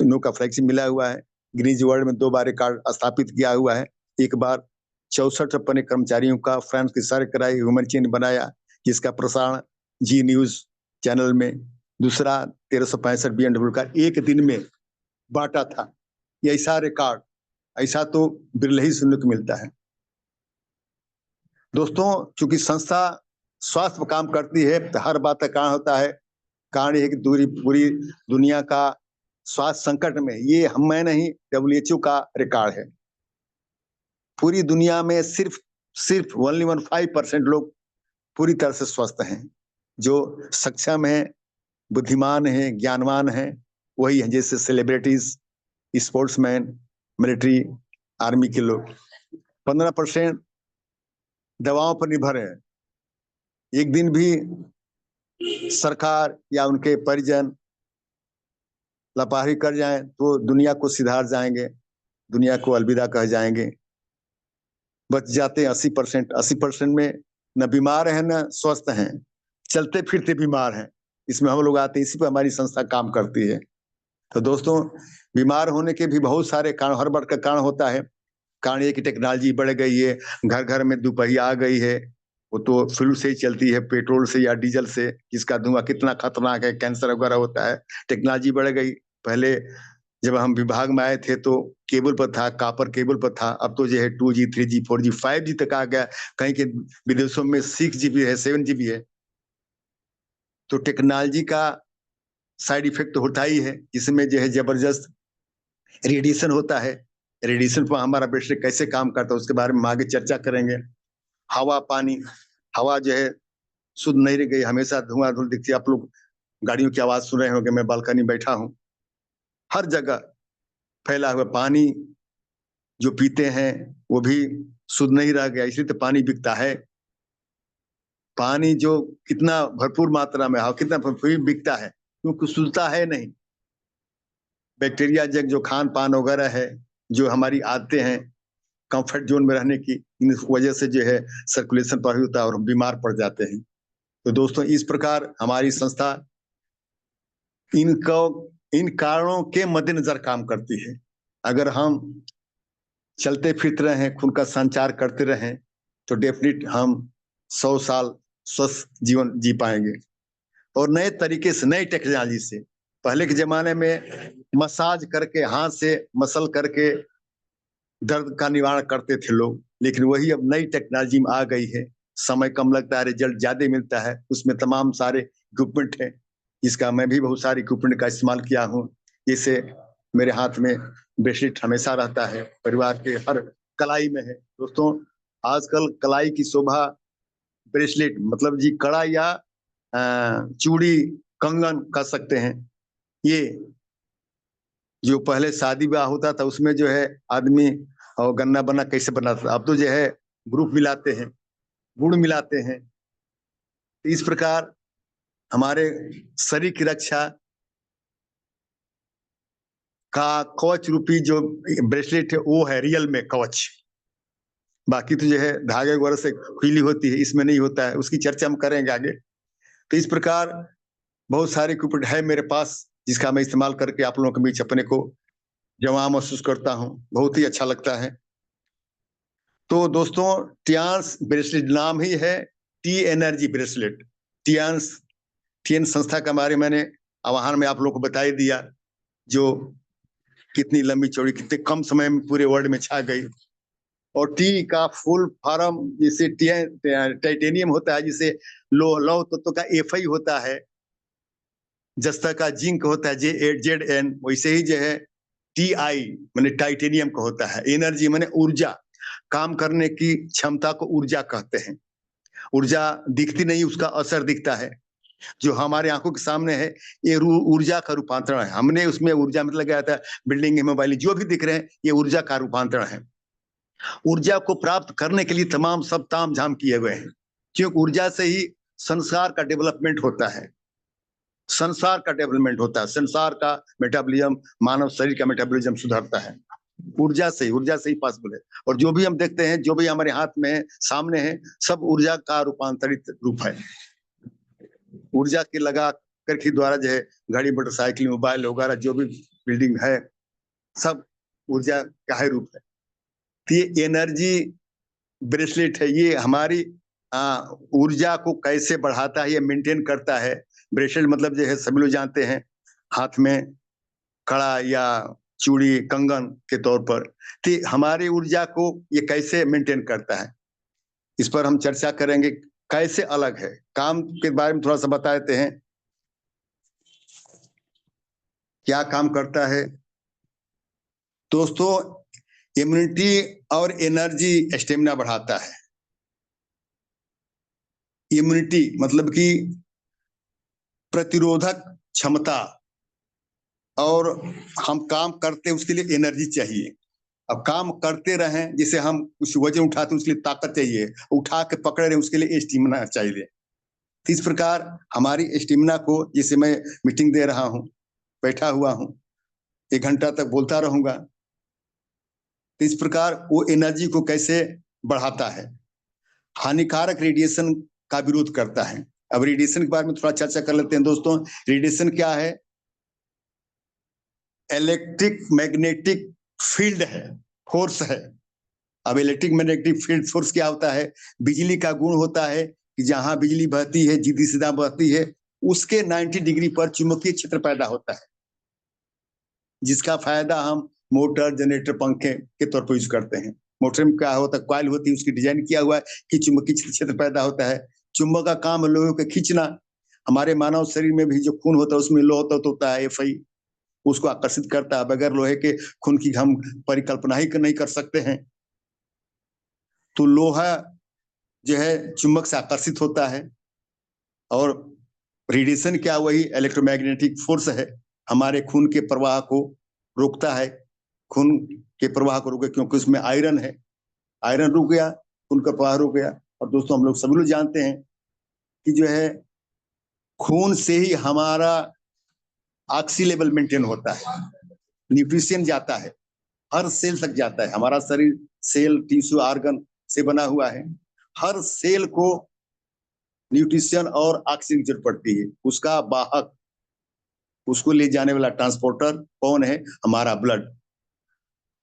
नो का फ्लैग मिला हुआ है। गिनीज वर्ल्ड में 2 बार रिकॉर्ड स्थापित किया हुआ है। एक बार 64 अपने कर्मचारियों का फ्रांस की सर कराई ह्यूमन चेन बनाया, जिसका प्रसारण जी न्यूज चैनल में। दूसरा 1365 BMW का एक दिन में बांटा था। ये ऐसा रिकॉर्ड, ऐसा तो बिरला ही सुनने को मिलता है। दोस्तों, चूंकि संस्था स्वास्थ्य पर काम करती है तो हर बात का कारण होता है। कारण यह कि पूरी दुनिया का स्वास्थ्य संकट में, ये मैं नहीं, WHO का रिकॉर्ड है। पूरी दुनिया में सिर्फ ओनली 15% लोग पूरी तरह से स्वस्थ हैं। जो सक्षम है, बुद्धिमान है, ज्ञानवान है, वही है, जैसे सेलिब्रिटीज, स्पोर्ट्समैन, मिलिट्री, आर्मी के लोग। 15% दवाओं पर निर्भर है। एक दिन भी सरकार या उनके परिजन लापरवाही कर जाएं तो दुनिया को सिधार जाएंगे, दुनिया को अलविदा कह जाएंगे। बच जाते 80%। 80% में न बीमार है न स्वस्थ हैं, चलते फिरते बीमार हैं। इसमें हम लोग आते हैं, इसी पर हमारी संस्था काम करती है। तो दोस्तों, बीमार होने के भी बहुत सारे कारण, हर बार का कारण होता है। कारण ये कि टेक्नोलॉजी बढ़ गई है, घर घर में दुपहिया आ गई है, वो तो फ्यूल से ही चलती है, पेट्रोल से या डीजल से, जिसका धुआं कितना खतरनाक है, कैंसर वगैरह होता है। टेक्नोलॉजी बढ़ गई। पहले जब हम विभाग में आए थे तो केबल पर था, कॉपर केबल पर था। अब तो जो है 2G 3G 4G 5G तक आ गया। कहीं के विदेशों में 6GB है, 7GB है। तो टेक्नोलॉजी का साइड इफेक्ट तो होता ही है, जिसमें जो है जबरदस्त रेडिएशन होता है। रेडिएशन पर हमारा बैटरी कैसे काम करता है उसके बारे में आगे चर्चा करेंगे। हवा, पानी, हवा जो है शुद्ध नहीं रह गई, हमेशा धुआं धुल दिखती है। आप लोग गाड़ियों की आवाज सुन रहे होंगे, मैं बालकनी बैठा हूँ, हर जगह फैला हुआ। पानी जो पीते हैं वो भी शुद्ध नहीं रह गया, इसलिए तो पानी बिकता है। पानी जो कितना भरपूर मात्रा में है, कितना भरपूर बिकता है, क्योंकि शुद्धता है नहीं। बैक्टीरिया जो खान पान वगैरह है, जो हमारी आदतें हैं कंफर्ट जोन में रहने की, इन वजह से जो है सर्कुलेशन पर होता है और हम बीमार पड़ जाते हैं। तो दोस्तों, इस प्रकार हमारी संस्था इन कारणों के मद्देनजर काम करती है। अगर हम चलते फिरते रहें, खून का संचार करते रहें, तो डेफिनेट हम 100 साल स्वस्थ जीवन जी पाएंगे। और नए तरीके से, नई टेक्नोलॉजी से, पहले के जमाने में मसाज करके, हाथ से मसल करके दर्द का निवारण करते थे लोग, लेकिन वही अब नई टेक्नोलॉजी में आ गई है। समय कम लगता है, रिजल्ट ज्यादा मिलता है। उसमें तमाम सारे इक्विपमेंट है, जिसका मैं भी बहुत सारे इक्विपमेंट का इस्तेमाल किया हूँ। जैसे मेरे हाथ में ब्रेसलेट हमेशा रहता है, परिवार के हर कलाई में है। दोस्तों, आजकल कलाई की शोभा ब्रेसलेट, मतलब जी कड़ा या चूड़ी, कंगन कह सकते हैं। ये जो पहले शादी ब्याह होता था उसमें जो है आदमी और गन्ना बना कैसे बनाता था, अब तो जो है ग्रुप मिलाते हैं, गुड़ मिलाते हैं। इस प्रकार हमारे शरीर की रक्षा का कवच रूपी जो ब्रेसलेट है वो है रियल में कवच। बाकी तो जो है धागे वगैरह से खुली होती है, इसमें नहीं होता है, उसकी चर्चा हम करेंगे आगे। तो इस प्रकार बहुत सारे इक्विपमेंट है मेरे पास, जिसका मैं इस्तेमाल करके आप लोगों के बीच अपने को जमा महसूस करता हूँ, बहुत ही अच्छा लगता है। तो दोस्तों, टियान्स ब्रेसलेट नाम ही है टी एनर्जी ब्रेसलेट। टीएन संस्था के बारे में मैंने आह्वान में आप लोगों को बता ही दिया, जो कितनी लंबी चौड़ी, कितने कम समय में पूरे वर्ल्ड में छा गई। और टी का फुल फॉर्म जिसे टाइटेनियम होता है, जिसे लौह तत्व का Fe होता है, जस्ता का जिंक होता है Zn, वैसे ही जो है Ti माने टाइटेनियम का होता है। एनर्जी माने ऊर्जा, काम करने की क्षमता को ऊर्जा कहते हैं। ऊर्जा दिखती नहीं, उसका असर दिखता है। जो हमारे आंखों के सामने है ये ऊर्जा का रूपांतरण है। हमने उसमें ऊर्जा मतलब क्या था, बिल्डिंग, मोबाइल, जो भी दिख रहे हैं ये ऊर्जा का रूपांतरण है। ऊर्जा को प्राप्त करने के लिए तमाम सब ताम झाम किए हुए हैं, क्योंकि ऊर्जा से ही संसार का डेवलपमेंट होता है, संसार का डेवलपमेंट होता है, संसार का मेटाबॉलिज्म, मानव शरीर का मेटाबॉलिज्म सुधरता है ऊर्जा से ही पॉसिबल है। और जो भी हम देखते हैं, जो भी हमारे हाथ में है, सामने है, सब ऊर्जा का रूपांतरित रूप है। ऊर्जा के लगा करके द्वारा जो है गाड़ी, मोटरसाइकिल, मोबाइल वगैरह जो भी बिल्डिंग है, सब ऊर्जा का है रूप है। तो ये एनर्जी ब्रेसलेट है, ये हमारी ऊर्जा को कैसे बढ़ाता है, ये मेंटेन करता है। ब्रेसलेट मतलब जो है सभी लोग जानते हैं, हाथ में कड़ा या चूड़ी, कंगन के तौर पर। तो हमारी ऊर्जा को ये कैसे मेंटेन करता है, इस पर हम चर्चा करेंगे। कैसे अलग है, काम के बारे में थोड़ा सा बता देते हैं, क्या काम करता है दोस्तों। इम्यूनिटी और एनर्जी स्टेमिना बढ़ाता है। इम्यूनिटी मतलब कि प्रतिरोधक क्षमता, और हम काम करते हैं उसके लिए एनर्जी चाहिए। अब काम करते रहें, जैसे हम कुछ वजन उठाते हैं उसके लिए ताकत चाहिए, उठा के पकड़े रहे उसके लिए स्टेमिना चाहिए। तो इस प्रकार हमारी स्टेमिना को, जैसे मैं मीटिंग दे रहा हूँ, बैठा हुआ हूँ, 1 घंटा तक बोलता रहूंगा, तो इस प्रकार वो एनर्जी को कैसे बढ़ाता है। हानिकारक रेडिएशन का विरोध करता है। अब रेडिएशन के बारे में थोड़ा चर्चा कर लेते हैं दोस्तों। रेडिएशन क्या है? इलेक्ट्रिक मैग्नेटिक फील्ड है, फोर्स है। अब इलेक्ट्रिक मैग्नेटिक फील्ड फोर्स क्या होता है? बिजली का गुण होता है कि जहां बिजली बहती है, जितनी सीधा बहती है, उसके 90 डिग्री पर चुंबकीय क्षेत्र पैदा होता है, जिसका फायदा हम मोटर, जनरेटर, पंखे के तौर पर यूज करते हैं। मोटर में क्या होता है? कॉइल होती है, उसकी डिजाइन किया हुआ है कि चुंबकीय क्षेत्र पैदा होता है। चुंबक का काम है लोहे को खींचना। हमारे मानव शरीर में भी जो खून होता है उसमें लोहा तत्व होता है Fe, उसको आकर्षित करता है। बगैर लोहे के खून की हम परिकल्पना ही नहीं कर सकते हैं। तो लोहा जो है चुंबक से आकर्षित होता है। और रेडिएशन क्या? वही इलेक्ट्रोमैग्नेटिक फोर्स है, हमारे खून के प्रवाह को रोकता है। खून के प्रवाह को रोके, क्योंकि उसमें आयरन है। आयरन रुक गया, खून का प्रवाह रुक गया। और दोस्तों हम लोग सभी लोग जानते हैं कि जो है खून से ही हमारा ऑक्सी लेवल मेंटेन होता है, न्यूट्रिशन जाता है, हर सेल तक जाता है। हमारा शरीर सेल, टिश्यू, ऑर्गन से बना हुआ है। हर सेल को न्यूट्रिशन और ऑक्सीजन की जरूरत पड़ती है। उसका वाहक, उसको ले जाने वाला ट्रांसपोर्टर कौन है? हमारा ब्लड।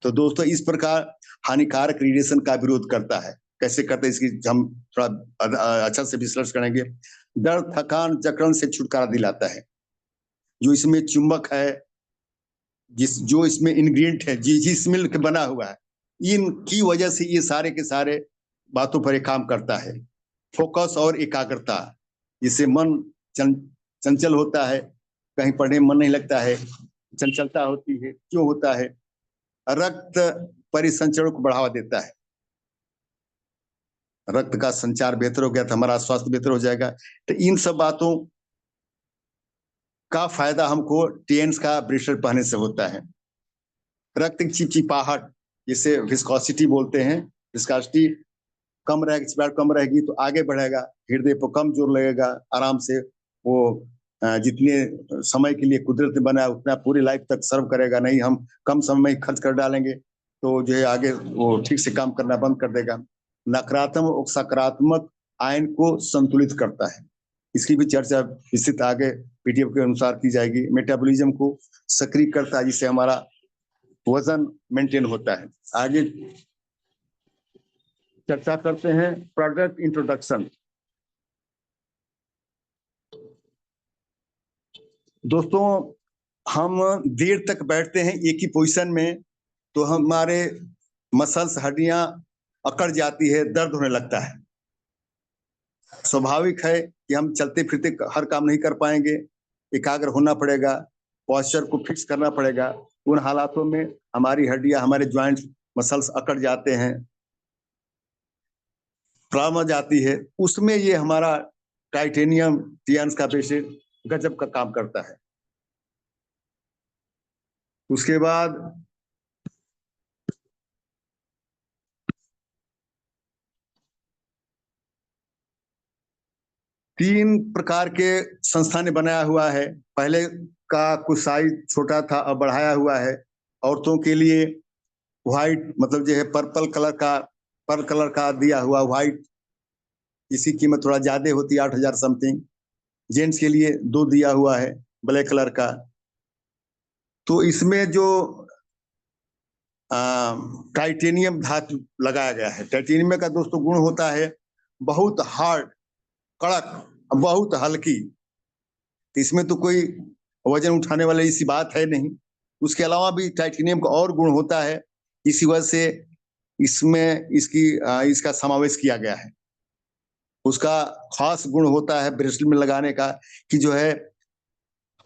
तो दोस्तों इस प्रकार हानिकारक रेडिएशन का विरोध करता है। कैसे करते हैं इसकी हम थोड़ा अच्छा से विश्लेषण करेंगे। दर्द, थकान, जकड़न से छुटकारा दिलाता है। जो इसमें चुंबक है, जो इसमें इंग्रेडिएंट है, जिस मिल के बना हुआ है, इनकी वजह से ये सारे के सारे बातों पर काम करता है। फोकस और एकाग्रता, जिससे मन चंचल होता है, कहीं पढ़ने में मन नहीं लगता है, चंचलता होती है। क्यों होता है? रक्त परिसंचरण को बढ़ावा देता है। रक्त का संचार बेहतर हो गया तो हमारा स्वास्थ्य बेहतर हो जाएगा। तो इन सब बातों का फायदा हमको टीएन्स का ब्रेसलेट पहनने से होता है। रक्त की चिपचिपाहट, जिसे विस्कोसिटी बोलते हैं, विस्कोसिटी कम रहेगी, चिपचिपाहट कम रहेगी तो आगे बढ़ेगा, हृदय पर कम जोर लगेगा, आराम से वो जितने समय के लिए कुदरत ने बनाया उतना पूरी लाइफ तक सर्व करेगा। नहीं हम कम समय में खर्च कर डालेंगे तो जो है आगे वो ठीक से काम करना बंद कर देगा। नकारात्मक और सकारात्मक आयन को संतुलित करता है। इसकी भी चर्चा विस्तृत आगे पीडीएफ के अनुसार की जाएगी। मेटाबॉलिज्म को सक्रिय करता है, जिससे हमारा वजन मेंटेन होता है। आगे चर्चा करते हैं प्रोडक्ट इंट्रोडक्शन। दोस्तों हम देर तक बैठते हैं एक ही पोजीशन में तो हमारे मसल्स, हड्डियां अकड़ जाती है, दर्द होने लगता है। स्वाभाविक है कि हम चलते फिरते हर काम नहीं कर पाएंगे, एकाग्र होना पड़ेगा, पॉस्चर को फिक्स करना पड़ेगा। उन हालातों में हमारी हड्डियां, हमारे ज्वाइंट्स, मसल्स अकड़ जाते हैं, प्रॉब्लम आ जाती है। उसमें ये हमारा टाइटेनियम टियान्स का ब्रेसलेट गजब का काम करता है। उसके बाद 3 प्रकार के संस्था ने बनाया हुआ है। पहले का कुछ साइज छोटा था, अब बढ़ाया हुआ है। औरतों के लिए व्हाइट मतलब जो है पर्पल कलर का दिया हुआ व्हाइट, इसकी कीमत थोड़ा ज्यादा होती है, 8,000 समथिंग। जेंट्स के लिए 2 दिया हुआ है ब्लैक कलर का। तो इसमें जो टाइटेनियम धातु लगाया गया है। टाइटेनियम का दोस्तों गुण होता है बहुत हार्ड, कड़क, बहुत हल्की। इसमें तो कोई वजन उठाने वाली इसी बात है नहीं। उसके अलावा भी टाइटेनियम का और गुण होता है, इसी वजह से इसमें इसका समावेश किया गया है। उसका खास गुण होता है ब्रेसलेट में लगाने का कि जो है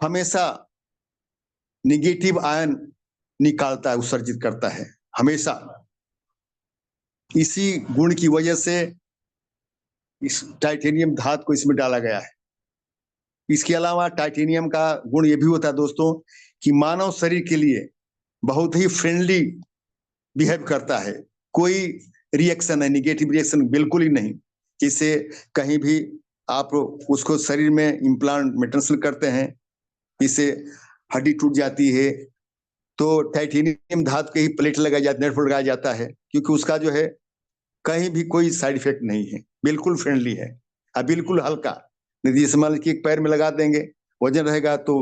हमेशा निगेटिव आयन निकालता है, उत्सर्जित करता है हमेशा। इसी गुण की वजह से इस टाइटेनियम धातु को इसमें डाला गया है। इसके अलावा टाइटेनियम का गुण ये भी होता है दोस्तों कि मानव शरीर के लिए बहुत ही फ्रेंडली बिहेव करता है। कोई रिएक्शन है, निगेटिव रिएक्शन बिल्कुल ही नहीं। जिससे कहीं भी आप उसको शरीर में इम्प्लांट मेंटेनेंस करते हैं, इससे हड्डी टूट जाती है तो टाइटेनियम धातु के ही प्लेट लगाई जाती है, नेट लगाया जाता है, क्योंकि उसका जो है कहीं भी कोई साइड इफेक्ट नहीं है, बिल्कुल फ्रेंडली है और बिल्कुल हल्का। यदि मान लीजिए एक पैर में लगा देंगे, वजन रहेगा तो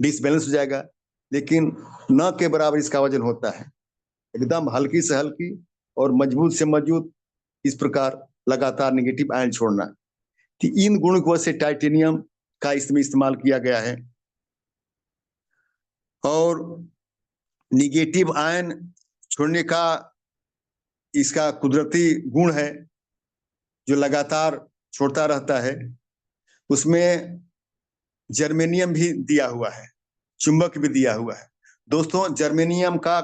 डिसबैलेंस हो जाएगा, लेकिन न के बराबर इसका वजन होता है। एकदम हल्की से हल्की और मजबूत से मजबूत, इस प्रकार लगातार नेगेटिव आयन छोड़ना। कि इन गुणों की वजह से टाइटेनियम का इसमें इस्तेमाल किया गया है। और निगेटिव आयन छोड़ने का इसका कुदरती गुण है जो लगातार छोड़ता रहता है। उसमें जर्मेनियम भी दिया हुआ है, चुंबक भी दिया हुआ है। दोस्तों जर्मेनियम का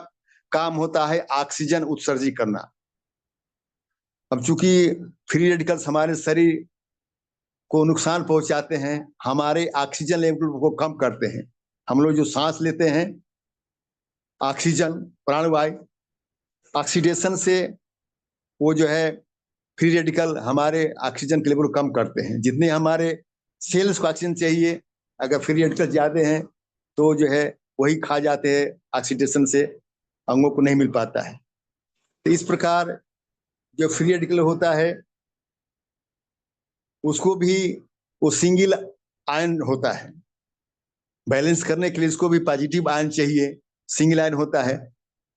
काम होता है ऑक्सीजन उत्सर्जित करना। अब चूंकि फ्री रेडिकल्स हमारे शरीर को नुकसान पहुंचाते हैं, हमारे ऑक्सीजन लेवल को कम करते हैं। हम लोग जो सांस लेते हैं ऑक्सीजन प्राणवायु, ऑक्सीडेशन से वो जो है फ्री रेडिकल हमारे ऑक्सीजन के लेवल को कम करते हैं। जितने हमारे सेल्स को ऑक्सीजन चाहिए, अगर फ्री रेडिकल ज्यादा हैं तो जो है वही खा जाते हैं, ऑक्सीडेशन से अंगों को नहीं मिल पाता है। तो इस प्रकार जो फ्री रेडिकल होता है उसको भी वो सिंगल आयन होता है, बैलेंस करने के लिए इसको भी पॉजिटिव आयन चाहिए, सिंगल आयन होता है।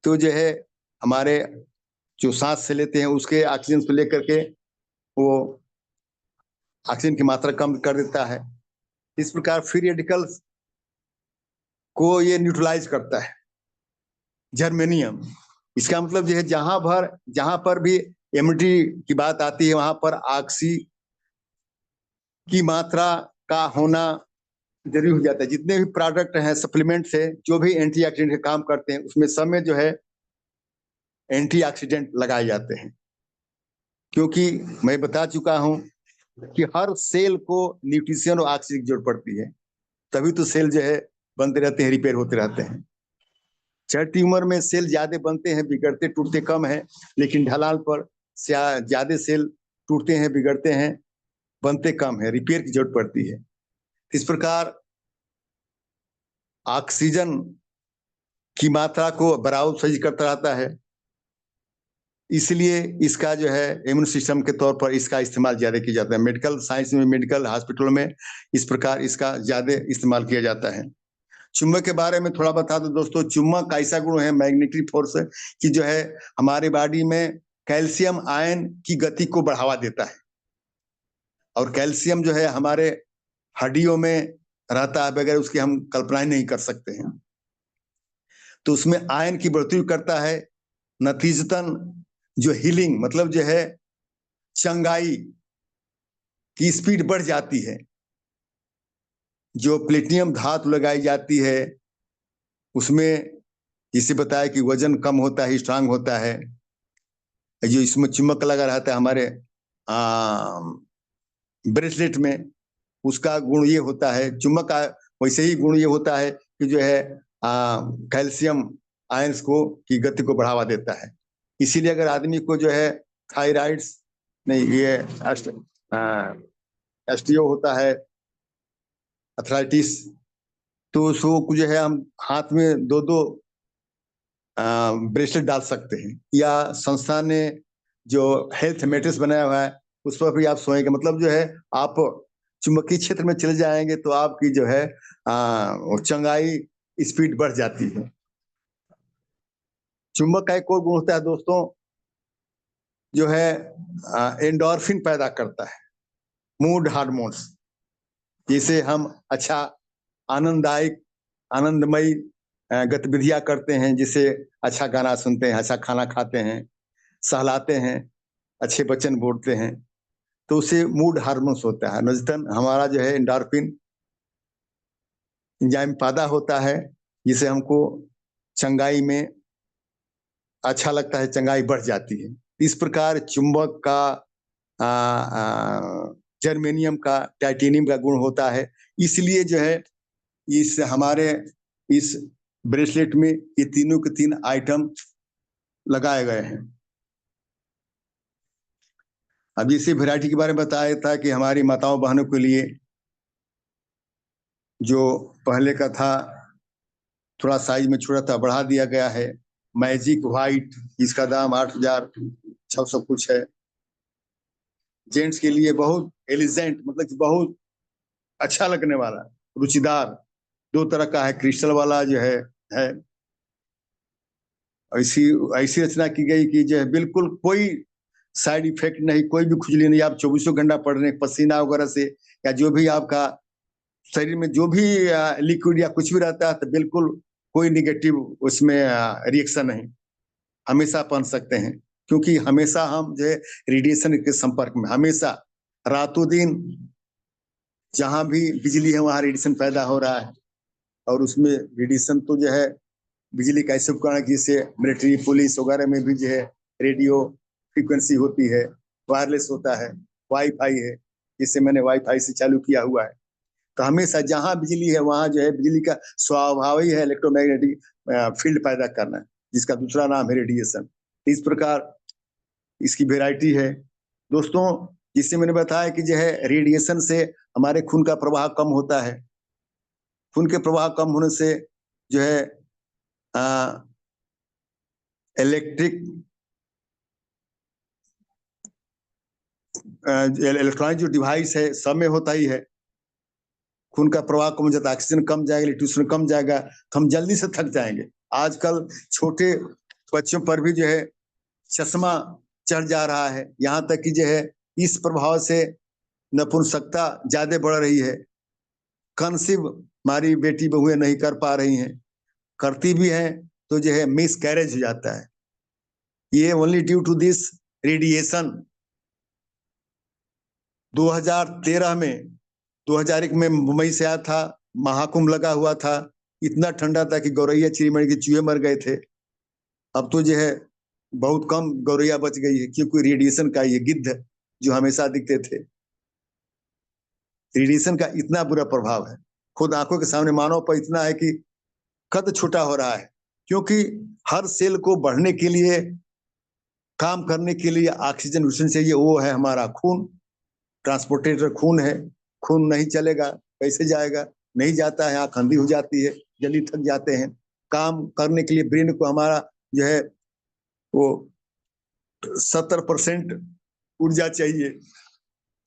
तो जो है हमारे जो सांस से लेते हैं उसके ऑक्सीजन को लेकर के वो ऑक्सीजन की मात्रा कम कर देता है। इस प्रकार फ्री रेडिकल्स को ये न्यूट्रलाइज करता है जर्मेनियम। इसका मतलब जो है जहां पर भी एमिनिटी की बात आती है वहां पर ऑक्सी की मात्रा का होना जरूरी हो जाता है। जितने भी प्रोडक्ट हैं, सप्लीमेंट्स है, जो भी एंटीऑक्सीडेंट के काम करते हैं उसमें सब में जो है एंटीऑक्सीडेंट लगाए जाते हैं। क्योंकि मैं बता चुका हूं कि हर सेल को न्यूट्रिशन और ऑक्सीजन की जरूरत पड़ती है, तभी तो सेल जो है बनते रहते हैं, रिपेयर होते रहते हैं। चढ़ती उम्र में सेल ज्यादा बनते हैं, बिगड़ते टूटते कम है, लेकिन ढलान पर ज्यादा सेल टूटते हैं, बिगड़ते हैं, बनते कम है, रिपेयर की जरूरत पड़ती है। इस प्रकार ऑक्सीजन की मात्रा को बराबर सही करता रहता है। इसलिए इसका जो है इम्यून सिस्टम के तौर पर इसका इस्तेमाल ज्यादा किया जाता है। मेडिकल साइंस में, मेडिकल हॉस्पिटलों में इस प्रकार इसका ज्यादा इस्तेमाल किया जाता है। चुंबक के बारे में थोड़ा बता दो दोस्तों। चुंबक का ऐसा गुण है, मैग्नेटिक फोर्स, कि जो है हमारे बॉडी में कैल्शियम आयन की गति को बढ़ावा देता है। और कैल्शियम जो है हमारे हड्डियों में रहता है, बगैर उसकी हम कल्पना ही नहीं कर सकते हैं। तो उसमें आयन की बढ़ोतरी करता है, नतीजतन जो हीलिंग मतलब जो है चंगाई की स्पीड बढ़ जाती है। जो प्लेटिनियम धातु लगाई जाती है उसमें जिसे बताया कि वजन कम होता है, स्ट्रांग होता है। जो इसमें चुंबक लगा रहता है हमारे ब्रेसलेट में, उसका गुण ये होता है, चुंबक का वैसे ही गुण ये होता है कि जो है कैल्शियम आयंस को की गति को बढ़ावा देता है। इसीलिए अगर आदमी को जो है थायराइड्स नहीं, ये एसटीओ होता है, अथराइटिस, तो उसको जो है हम हाथ में दो दो ब्रेसलेट डाल सकते हैं, या संस्था ने जो हेल्थ मैट्रेस बनाया हुआ है उस पर भी आप सोएंगे। मतलब जो है आप चुंबकीय क्षेत्र में चले जाएंगे तो आपकी जो है चंगाई स्पीड बढ़ जाती है। चुंबक का एक और गुण होता है दोस्तों, जो है एंडोर्फिन पैदा करता है, मूड हार्मोन्स, जिसे हम अच्छा आनंददायक आनंदमयी गतिविधियां करते हैं, जिसे अच्छा गाना सुनते हैं, अच्छा खाना खाते हैं, सहलाते हैं, अच्छे वचन बोलते हैं, तो उसे मूड हार्मोन्स होता है। नतीजतन हमारा जो है एंडोर्फिन एंजाइम पैदा होता है, जिसे हमको चंगाई में अच्छा लगता है, चंगाई बढ़ जाती है। इस प्रकार चुंबक का जर्मेनियम का, टाइटेनियम का गुण होता है। इसलिए जो है इस हमारे इस ब्रेसलेट में ये तीनों के तीन आइटम लगाए गए हैं। अब इसी वैरायटी के बारे में बताया था कि हमारी माताओं बहनों के लिए जो पहले का था थोड़ा साइज में छोटा था, बढ़ा दिया गया है। मैजिक व्हाइट, इसका दाम 8,600 कुछ है। जेंट्स के लिए बहुत एलिजेंट, मतलब कि बहुत अच्छा लगने वाला, रुचिदार, दो तरह का है, क्रिस्टल वाला जो है ऐसी ऐसी रचना की गई कि जो है बिल्कुल कोई साइड इफेक्ट नहीं, कोई भी खुजली नहीं। आप 24 घंटा पड़ रहे हैं पसीना वगैरह से, या जो भी आपका शरीर में जो भी लिक्विड या कुछ भी रहता है, तो बिल्कुल कोई निगेटिव उसमें रिएक्शन नहीं, हमेशा पहन सकते हैं। क्योंकि हमेशा हम जो है रेडिएशन के संपर्क में, हमेशा रातों दिन जहां भी बिजली है वहां रेडिएशन पैदा हो रहा है। और उसमें रेडिएशन तो जो है बिजली का ऐसे उपकरण जिससे मिलिट्री पुलिस वगैरह में भी जो है रेडियो फ्रीक्वेंसी होती है, वायरलेस होता है, वाईफाई है, जिससे मैंने वाईफाई से चालू किया हुआ है। तो हमेशा जहां बिजली है वहां जो है बिजली का स्वभाव ही है इलेक्ट्रोमैग्नेटिक फील्ड पैदा करना, जिसका दूसरा नाम है रेडिएशन। इस प्रकार इसकी वेराइटी है दोस्तों। जिससे मैंने बताया कि जो है रेडिएशन से हमारे खून का प्रवाह कम होता है। खून के प्रवाह कम होने से जो है इलेक्ट्रॉनिक जो डिवाइस है सब में होता ही है। खून का प्रवाह कम हो जाता है, ऑक्सीजन कम जाएगा, इलेक्ट्रिसिटी कम जाएगा, तो हम जल्दी से थक जाएंगे। आजकल छोटे बच्चों पर भी जो है चश्मा चढ़ जा रहा है, यहाँ तक कि जो है इस प्रभाव से नपुंसकता ज्यादा बढ़ रही है। कंसीव हमारी बेटी बहुएं नहीं कर पा रही हैं, करती भी हैं तो जो है मिस कैरेज हो जाता है। ये only due to this radiation. 2013 में 2001 में मुंबई से आया था, महाकुंभ लगा हुआ था, इतना ठंडा था कि गौरैया चिड़िया के चूहे मर गए थे। अब तो जो है बहुत कम गौरैया बच गई है, क्योंकि रेडिएशन का ये गिद्ध जो हमेशा दिखते थे, रेडिएशन का इतना बुरा प्रभाव है। खुद आंखों के सामने मानव पर इतना है कि कद छोटा हो रहा है, क्योंकि हर सेल को बढ़ने के लिए, काम करने के लिए ऑक्सीजन मिशन चाहिए, वो है हमारा खून। ट्रांसपोर्टेटर खून है, खून नहीं चलेगा कैसे जाएगा, नहीं जाता है, आंख अंधी हो जाती है, जल्दी थक जाते हैं। काम करने के लिए ब्रेन को हमारा जो है वो 70% ऊर्जा चाहिए,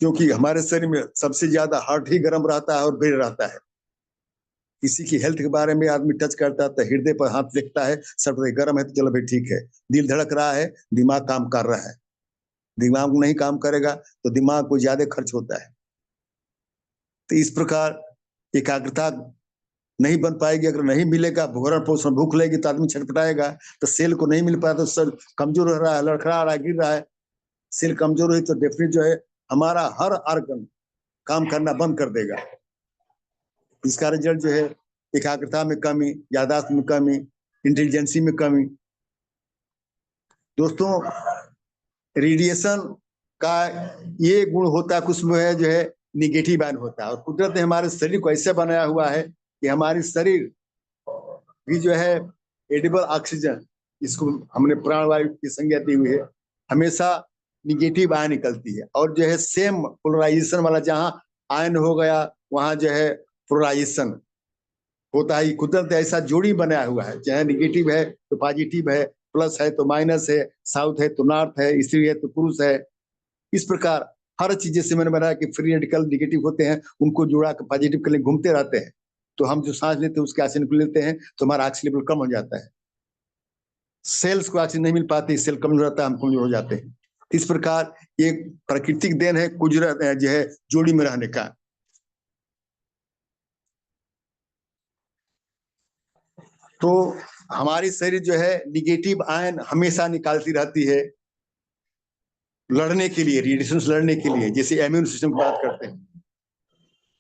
क्योंकि हमारे शरीर में सबसे ज्यादा हार्ट ही गर्म रहता है और ब्रेन रहता है। किसी की हेल्थ के बारे में आदमी टच करता है तो हृदय पर हाथ देखता है, सब गर्म है तो चलो भाई ठीक है। दिल धड़क रहा है, दिमाग काम कर रहा है। दिमाग नहीं काम करेगा तो दिमाग को ज्यादा खर्च होता है। तो इस प्रकार एकाग्रता नहीं बन पाएगी। अगर नहीं मिलेगा, भोरण पोषण, भूख लगेगी तो आदमी छटपटाएगा, तो सेल को नहीं मिल पाया तो सर कमजोर हो रहा है, लड़खड़ा रहा है, गिर रहा है। सेल कमजोर हुई तो डेफिनेट जो है हमारा हर ऑर्गन काम करना बंद कर देगा। इसका रिजल्ट जो है एकाग्रता में कमी, यादाश्त में कमी, इंटेलिजेंसी में कमी। दोस्तों रेडिएशन का ये गुण होता है, कुछ में है जो है निगेटिव आयन होता है। और कुदरत ने हमारे शरीर को ऐसे बनाया हुआ है कि हमारी शरीर भी जो है एडिबल ऑक्सीजन, इसको हमने प्राणवायु की संज्ञा दी हुई है, हमेशा निगेटिव आयन निकलती है। और जो है सेम पोलराइजेशन वाला, जहां आयन हो गया, वहां जो है पोलराइजेशन होता है। कुदरत ऐसा जोड़ी बनाया हुआ है, चाहे निगेटिव है तो पॉजिटिव है, प्लस है तो माइनस है, साउथ है तो नॉर्थ है, स्त्री है तो पुरुष है। इस प्रकार हर चीज जैसे मैंने बताया कि फ्री रेडिकल निगेटिव होते हैं, उनको जुड़ा कर पॉजिटिव के लिए घूमते रहते हैं। तो हम जो सांस लेते हैं उसके ऑक्सीजन को लेते हैं तो हमारा ऑक्सीजन लेवल कम हो जाता है। सेल्स को ऑक्सीजन नहीं मिल पाती, सेल कमजोर रहता है, हम कमजोर हो जाते हैं। इस प्रकार ये प्राकृतिक देन है कुदरत जो है जोड़ी में रहने का। तो हमारी शरीर जो है निगेटिव आयन हमेशा निकालती रहती है लड़ने के लिए, रेडिएशन से लड़ने के लिए, जैसे इम्यून सिस्टम की बात करते हैं।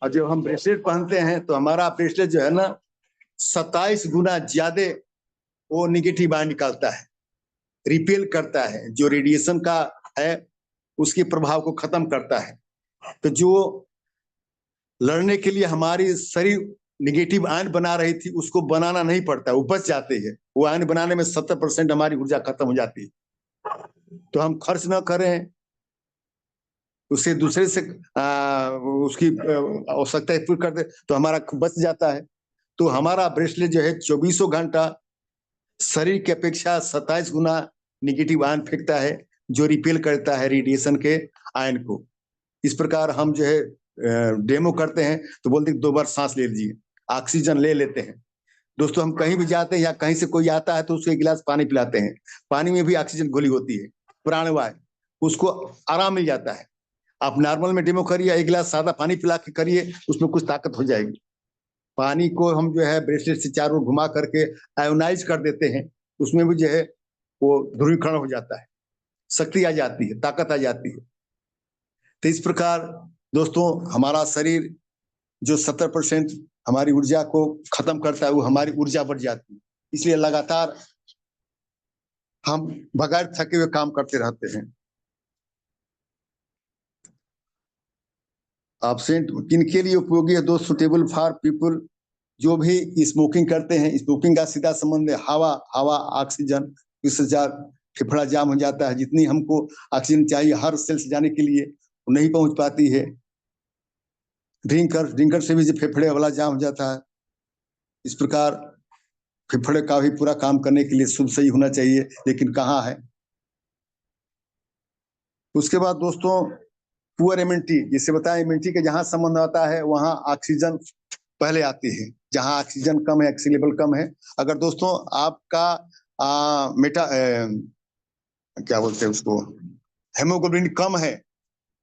और जब हम ब्रेसलेट पहनते हैं तो हमारा ब्रेसलेट जो है ना 27 गुना ज्यादा वो निगेटिव आयन निकालता है, रिपेल करता है, जो रेडिएशन का है उसके प्रभाव को खत्म करता है। तो जो लड़ने के लिए हमारी शरीर निगेटिव आयन बना रही थी उसको बनाना नहीं पड़ता, वो बच जाते हैं। वो आयन बनाने में 70% हमारी ऊर्जा खत्म हो जाती है। तो हम खर्च ना करें, उसे दूसरे से उसकी आवश्यकता पूरी कर दे तो हमारा बच जाता है। तो हमारा ब्रेसलेट जो है 24 घंटा शरीर की अपेक्षा 27 गुना निगेटिव आयन फेंकता है, जो रिपेल करता है रेडिएशन के आयन को। इस प्रकार हम जो है डेमो करते हैं तो बोलते हैं 2 बार सांस ले लीजिए, ऑक्सीजन ले लेते हैं। दोस्तों हम कहीं भी जाते हैं या कहीं से कोई आता है तो उसको 1 गिलास पानी पिलाते हैं, पानी में भी ऑक्सीजन घुली होती है, प्राणवायु, उसको आराम मिल जाता है। आप नॉर्मल में डेमो करिए, 1 गिलास सादा पानी पिला के करिए, उसमें कुछ ताकत हो जाएगी। पानी को हम जो है ब्रेसलेट से चारों ओर घुमा करके आयोनाइज कर देते हैं, उसमें भी जो है वो ध्रुवीकरण हो जाता है, शक्ति आ जाती है, ताकत आ जाती है। तो इस प्रकार दोस्तों हमारा शरीर जो 70% हमारी ऊर्जा को खत्म करता है वो हमारी ऊर्जा बढ़ जाती है। इसलिए लगातार हम बगैर थके हुए काम करते रहते हैं। एब्सेंट किनके लिए उपयोगी है दोस्त? सुटेबल फॉर पीपल जो भी स्मोकिंग करते हैं। स्मोकिंग का सीधा संबंध है हवा, हवा ऑक्सीजन, इससे फेफड़ा जाम हो जाता है। जितनी हमको ऑक्सीजन चाहिए हर सेल से जाने के लिए वो नहीं पहुंच पाती है। ड्रिंकर से भी फेफड़े वाला जाम हो जाता है। इस प्रकार फेफड़े का भी पूरा काम करने के लिए शुद्ध सही होना चाहिए, लेकिन कहाँ है। उसके बाद दोस्तों पुअर इम्यूनिटी, जिससे बताया इम्यूनिटी के जहां संबंध आता है वहां ऑक्सीजन पहले आती है। जहां ऑक्सीजन कम है, ऑक्सीजन लेवल कम है, अगर दोस्तों आपका क्या बोलते हैं उसको, हेमोग्लोबिन कम है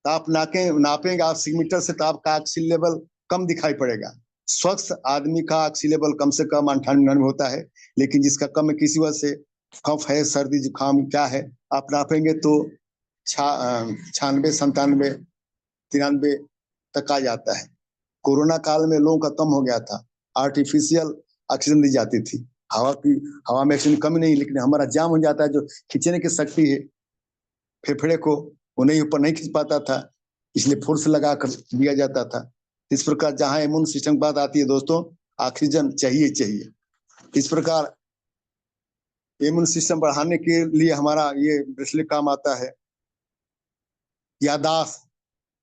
तो आप नापेंगे ऑक्सीमीटर से तो आपका ऑक्सीजन लेवल कम दिखाई पड़ेगा। स्वस्थ आदमी का ऑक्सीजन लेवल कम से कम 98 होता है, लेकिन जिसका कम है किसी वजह से कफ है, सर्दी जुकाम क्या है, आप नापेंगे तो 96, 97, 93 तक आ जाता है। कोरोना काल में लोगों का कम हो गया था, आर्टिफिशियल ऑक्सीजन दी जाती थी। हवा में ऑक्सीजन कमी नहीं, लेकिन हमारा जाम हो जाता है, जो खींचने की शक्ति है फेफड़े को वो नहीं ऊपर नहीं खींच पाता था, इसलिए फोर्स लगा कर दिया जाता था। इस प्रकार जहां इम्यून सिस्टम की बात आती है दोस्तों, ऑक्सीजन चाहिए चाहिए। इस प्रकार इम्यून सिस्टम बढ़ाने के लिए हमारा ये ब्रेसलेट काम आता है। यादाश्त,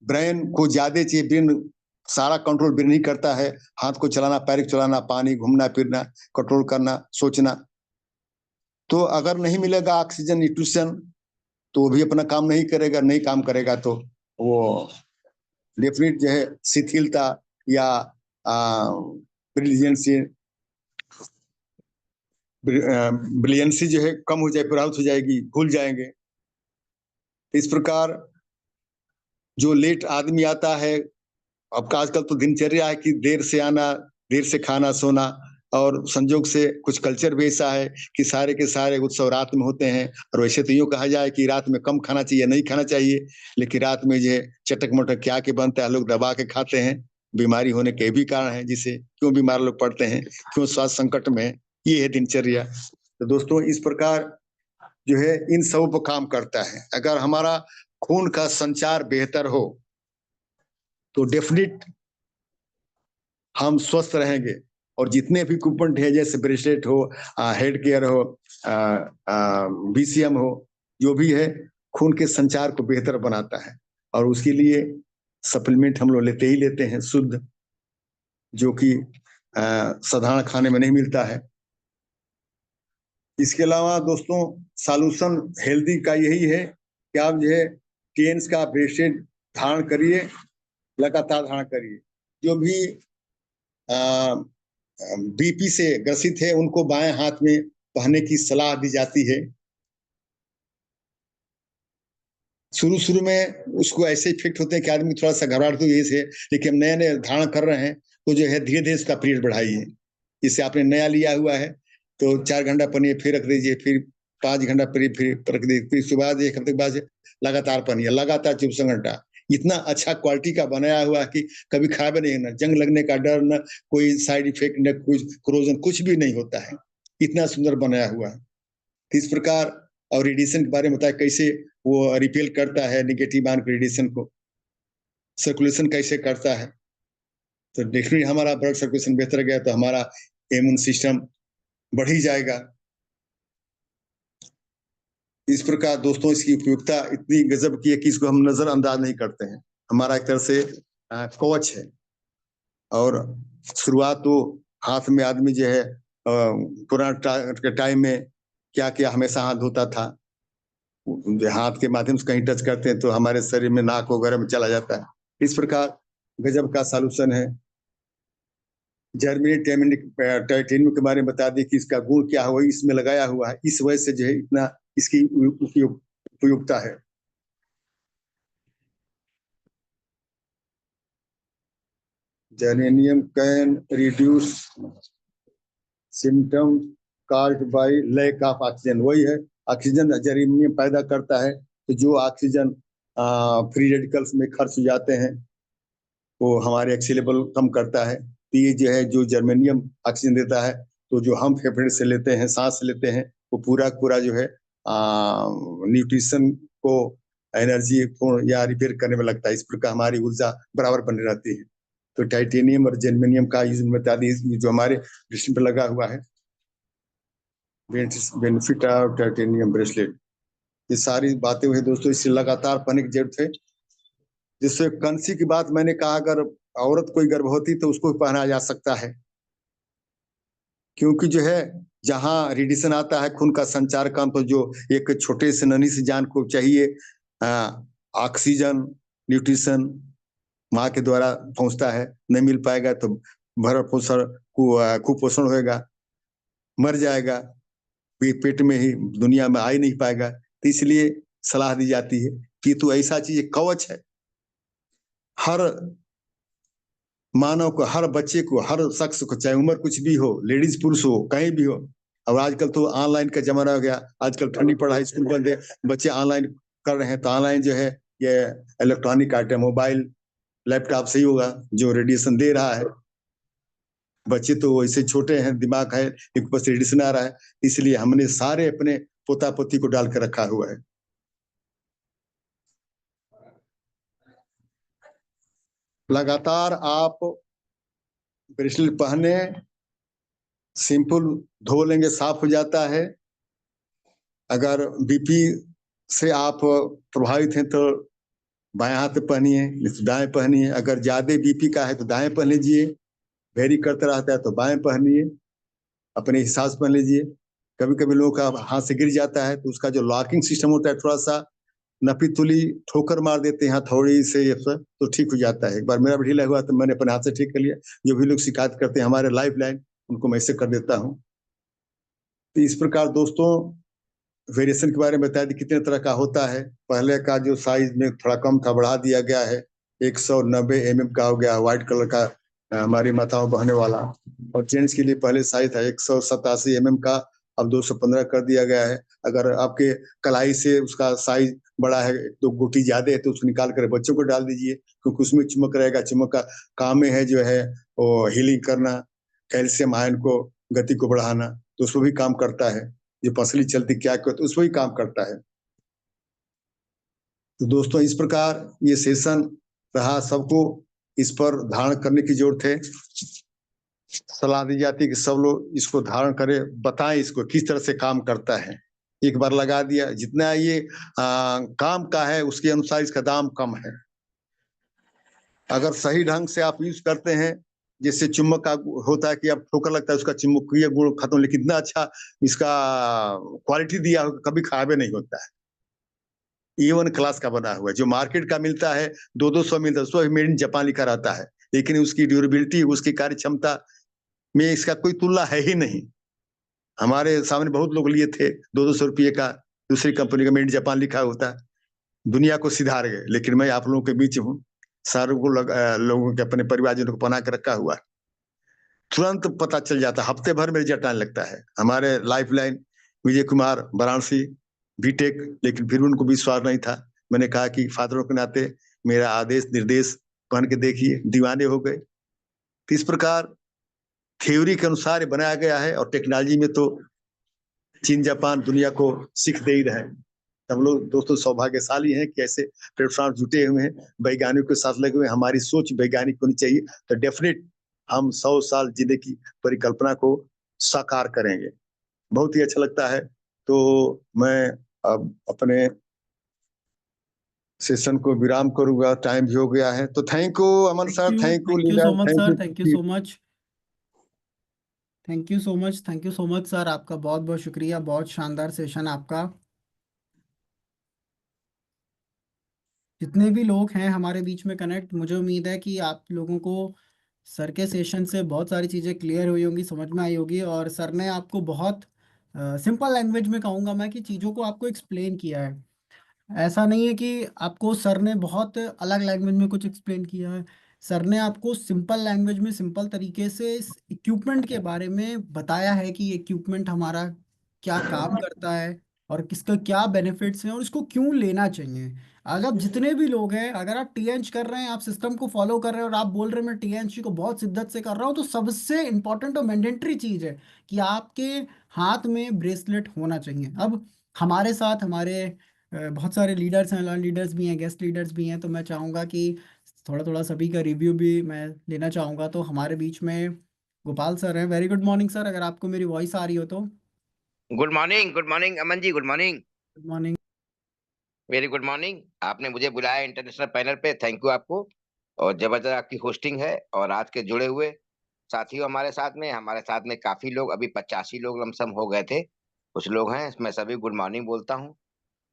ब्रेन को ज्यादा चाहिए, ब्रेन सारा कंट्रोल ब्रेन ही करता है, हाथ को चलाना, पैर को चलाना, पानी, घूमना फिरना, कंट्रोल करना, सोचना। तो अगर नहीं मिलेगा ऑक्सीजन न्यूट्रिशन तो वो भी अपना काम नहीं करेगा, नहीं काम करेगा तो वो डेफिनेट जो है शिथिलता या ब्रिलियंसी ब्रिलियंसी जो है कम हो जाए, प्रभावित हो जाएगी, भूल जाएंगे। इस प्रकार जो लेट आदमी आता है, अब आजकल तो दिनचर्या है कि देर से आना, देर से खाना सोना, और संजोग से कुछ कल्चर भी ऐसा है कि सारे के सारे उत्सव रात में होते हैं। और वैसे तो यूँ कहा जाए कि रात में कम खाना चाहिए, नहीं खाना चाहिए, लेकिन रात में जो है चटक मटक क्या के बनता है लोग दबा के खाते हैं। बीमारी होने के भी कारण है, जिससे क्यों बीमार लोग पड़ते हैं, क्यों स्वास्थ्य संकट में, ये है दिनचर्या। तो दोस्तों इस प्रकार जो है इन सब पर काम करता है। अगर हमारा खून का संचार बेहतर हो तो डेफिनेट हम स्वस्थ रहेंगे। और जितने भी इक्विपमेंट है, जैसे ब्रेसलेट हो, हेड केयर हो, बीसीएम हो, जो भी है खून के संचार को बेहतर बनाता है। और उसके लिए सप्लीमेंट हम लोग लेते ही लेते हैं शुद्ध, जो कि साधारण खाने में नहीं मिलता है। इसके अलावा दोस्तों सॉल्यूशन हेल्दी का यही है कि आप जो है टेंस का ब्रेसलेट धारण करिए, लगातार धारण करिए। जो भी बीपी से ग्रसित है उनको बाएं हाथ में पहनने की सलाह दी जाती है। शुरू शुरू में उसको ऐसे इफेक्ट होते हैं कि आदमी थोड़ा सा घबराहट तो यही से, लेकिन नए नए धारण कर रहे हैं तो जो है धीरे धीरे उसका पीरियड बढ़ाइए। जैसे आपने नया लिया हुआ है तो 4 घंटा पहनिए, फिर रख दीजिए, फिर 5 घंटा पहनिए, फिर रख दीजिए, फिर उसके बाद 1 हफ्ते के बाद लगातार पहनिए, लगातार 24 घंटा। इतना अच्छा क्वालिटी का बनाया हुआ है कि कभी खराब नहीं है, ना जंग लगने का डर, न कोई साइड इफेक्ट, न कुछ क्रोजन, कुछ भी नहीं होता है। इतना सुंदर बनाया हुआ है। इस प्रकार और रेडिएशन के बारे में बताया कैसे वो रिपेल करता है निगेटिव आयन रेडिएशन को, सर्कुलेशन कैसे करता है। तो डेफिनेटली हमारा ब्लड सर्कुलेशन बेहतर गया तो हमारा इम्यून सिस्टम बढ़ ही जाएगा। इस प्रकार दोस्तों इसकी उपयोगिता इतनी गजब की है कि इसको हम नजरअंदाज नहीं करते हैं। हमारा एक तरह से कवच है। और शुरुआत तो हाथ में आदमी जो है पुराना टाइम में क्या क्या हमेशा हाथ धोता था, हाथ के माध्यम से कहीं टच करते हैं तो हमारे शरीर में नाक वगैरह में चला जाता है। इस प्रकार गजब का सॉल्यूशन है। जर्मनी टाइटेनियम के बारे में बता दी कि इसका गुण क्या है, वही इसमें लगाया हुआ है, इस वजह से जो है इतना इसकी उपयोगिता है। Germanium can reduce symptom caused by lack of oxygen. वही है, ऑक्सीजन जर्मेनियम पैदा करता है, तो जो ऑक्सीजन फ्री रेडिकल्स में खर्च हो जाते हैं वो हमारे एक्सेलेबल कम करता है। तो ये जो है जो जर्मेनियम ऑक्सीजन देता है, तो जो हम फेफड़े से लेते हैं, सांस लेते हैं, वो पूरा पूरा जो है न्यूट्रिशन को एनर्जी पूर्ण या रिपेयर करने में लगता है। इस प्रकार हमारी ऊर्जा बराबर बनी रहती है। तो टाइटेनियम और जर्मेनियम का यूज बता दी जो हमारे ब्रेसलेट पर लगा हुआ है। बेनिफिट ऑफ टाइटेनियम ब्रेसलेट, ये सारी बातें हुई दोस्तों, इससे लगातार पहनने की जरूरत है। जिससे कंसी की बात मैंने कहा, अगर औरत कोई गर्भवती तो उसको पहना जा सकता है, क्योंकि जो है जहाँ रेडिएशन आता है खून का संचार कम, तो जो एक छोटे से नन्ही सी जान को चाहिए ऑक्सीजन न्यूट्रिशन माँ के द्वारा पहुंचता है, नहीं मिल पाएगा तो भरण पोषण कुपोषण होएगा, मर जाएगा, पेट में ही दुनिया में आ ही नहीं पाएगा। तो इसलिए सलाह दी जाती है कि तो ऐसा चीज कवच है, हर मानव को, हर बच्चे को, हर शख्स को, चाहे उम्र कुछ भी हो, लेडीज पुरुष हो, कहीं भी हो। अब आजकल तो ऑनलाइन का जमाना हो गया, आजकल ठंडी पढ़ाई स्कूल बंद है, बच्चे ऑनलाइन कर रहे हैं, तो ऑनलाइन जो है ये इलेक्ट्रॉनिक आइटम, मोबाइल लैपटॉप से ही होगा जो रेडिएशन दे रहा है। बच्चे तो वैसे छोटे हैं, दिमाग है, एक बस रेडिएशन आ रहा है, इसलिए हमने सारे अपने पोता पोती को डाल कर रखा हुआ है। लगातार आप ब्रेसलेट पहने, सिंपल धो लेंगे, साफ हो जाता है। अगर बीपी से आप प्रभावित हैं तो बाएं हाथ पहनिए, दाएं पहनिए। अगर ज्यादा बीपी का है तो दाएं पहन लीजिए, वेरी करता रहता है तो बाएं पहनिए, अपने हिसाब से पहन लीजिए। कभी कभी लोगों का हाथ से गिर जाता है तो उसका जो लॉकिंग सिस्टम होता है, थोड़ा सा नपी तुली ठोकर मार देते हैं थोड़ी से, तो ठीक हो जाता है। एक बार मेरा भी ढीला हुआ तो मैंने अपने हाथ से ठीक कर लिया। जो भी लोग शिकायत करते हैं हमारे लाइफ लाइन, उनको मैं ऐसे कर देता हूँ। तो इस प्रकार दोस्तों वेरिएशन के बारे में बताया कितने तरह का होता है। पहले का जो साइज में थोड़ा कम था, बढ़ा दिया गया है, 190 mm का हो गया, व्हाइट कलर का, हमारी माताओं बहने वाला। और जेंट्स के लिए पहले साइज था 187 mm का, अब 215 कर दिया गया है। अगर आपके कलाई से उसका साइज बड़ा है, 2 गोटी ज्यादा है, तो उसको निकाल कर बच्चों को डाल दीजिए, क्योंकि उसमें चुमक रहेगा। चुमक का काम है जो है वो हीलिंग करना, कैल्शियम आयन को गति को बढ़ाना, तो उसको भी काम करता है। जो पसली चलती क्या कहते उसको ही काम करता है। तो दोस्तों इस प्रकार ये सेशन रहा, सबको इस पर धारण करने की जरूरत है। सलाह दी जाती है कि सब लोग इसको धारण करें, बताएं इसको किस तरह से काम करता है। एक बार लगा दिया, जितना ये काम का है उसके अनुसार इसका दाम कम है। अगर सही ढंग से आप यूज करते हैं, जैसे चुम्बक का होता है कि आप ठोकर लगता है उसका चुम्बकीय गुण खत्म, लेकिन इतना अच्छा इसका क्वालिटी दिया हो कभी खराबे नहीं होता है। A1 क्लास का बना हुआ है। जो मार्केट का मिलता है 200 मिलता है, उसमें मेड इन जापान लिखा रहता है, लेकिन उसकी ड्यूरेबिलिटी, उसकी कार्य क्षमता में इसका कोई तुलना है ही नहीं। हमारे सामने बहुत लोग लिए थे 200 रुपये का, दूसरी कंपनी का मेड इन जापान लिखा होता है, दुनिया को सिधार गए। लेकिन मैं आप लोगों के बीच हूँ, सारों को लोगों के अपने परिवारजनों को बना के रखा हुआ है। तुरंत पता चल जाता है, हफ्ते भर में रिजल्ट आने लगता है। हमारे life line Vijay Kumar Varanasi BTech, लेकिन फिर उनको विश्वास नहीं था। मैंने कहा कि फादरों के नाते मेरा आदेश निर्देश पहन के देखिए, दीवाने हो गए। तो इस प्रकार थ्योरी के अनुसार बनाया गया है, और टेक्नोलॉजी में तो चीन जापान दुनिया को सीख दे ही रहे। हम लोग दोस्तों सौभाग्यशाली हैं कि ऐसे प्लेटफॉर्म जुटे हुए हैं, वैज्ञानिकों के साथ लगे हुए हैं। हमारी सोच वैज्ञानिक होनी चाहिए, तो डेफिनेट हम 100 साल जीने की परिकल्पना को साकार करेंगे। बहुत ही अच्छा लगता है। तो मैं अब अपने सेशन को विराम करूंगा, टाइम भी हो गया है। तो thank you Aman sir, thank you thank you so leader, much thank sir, thank you you. So much, thank you so much, thank you so much sir. आपका बहुत बहुत शुक्रिया, बहुत शानदार सेशन आपका। जितने भी लोग हैं हमारे बीच में कनेक्ट, मुझे उम्मीद है कि आप लोगों को सर के सेशन से बहुत सारी चीज़ें क्लियर हुई होंगी, समझ में आई होगी। और सर ने आपको बहुत सिंपल लैंग्वेज में कहूँगा मैं कि चीज़ों को आपको एक्सप्लेन किया है। ऐसा नहीं है कि आपको सर ने बहुत अलग लैंग्वेज में कुछ एक्सप्लेन किया है। सर ने आपको सिंपल लैंग्वेज में सिंपल तरीके से इस इक्विपमेंट के बारे में बताया है कि इक्विपमेंट हमारा क्या काम करता है और किसका क्या बेनिफिट्स हैं और इसको क्यों लेना चाहिए। अगर आप जितने भी लोग हैं, अगर आप टीएनएच कर रहे हैं, आप सिस्टम को फॉलो कर रहे हैं और आप बोल रहे हैं मैं टीएनएच को बहुत शिद्दत से कर रहा हूँ, तो सबसे इंपॉर्टेंट और मैंडेटरी चीज़ है कि आपके हाथ में ब्रेसलेट होना चाहिए। अब हमारे साथ हमारे बहुत सारे लीडर्स हैं, लर्न लीडर्स भी हैं, गेस्ट लीडर्स भी हैं, तो मैं चाहूँगा कि थोड़ा थोड़ा सभी का रिव्यू भी मैं लेना चाहूँगा। तो हमारे बीच में गोपाल सर हैं। वेरी गुड मॉर्निंग सर, अगर आपको मेरी वॉइस आ रही हो तो। Good morning Aman ji, good morning. Good morning. Very good morning. आपने मुझे बुलाया इंटरनेशनल पैनल पे, थैंक यू आपको। और जबरदस्त आपकी होस्टिंग है। और आज के जुड़े हुए साथियों हमारे साथ में काफी लोग, अभी 85 लोग लमसम हो गए थे। कुछ लोग हैं, मैं सभी गुड मॉर्निंग बोलता हूँ।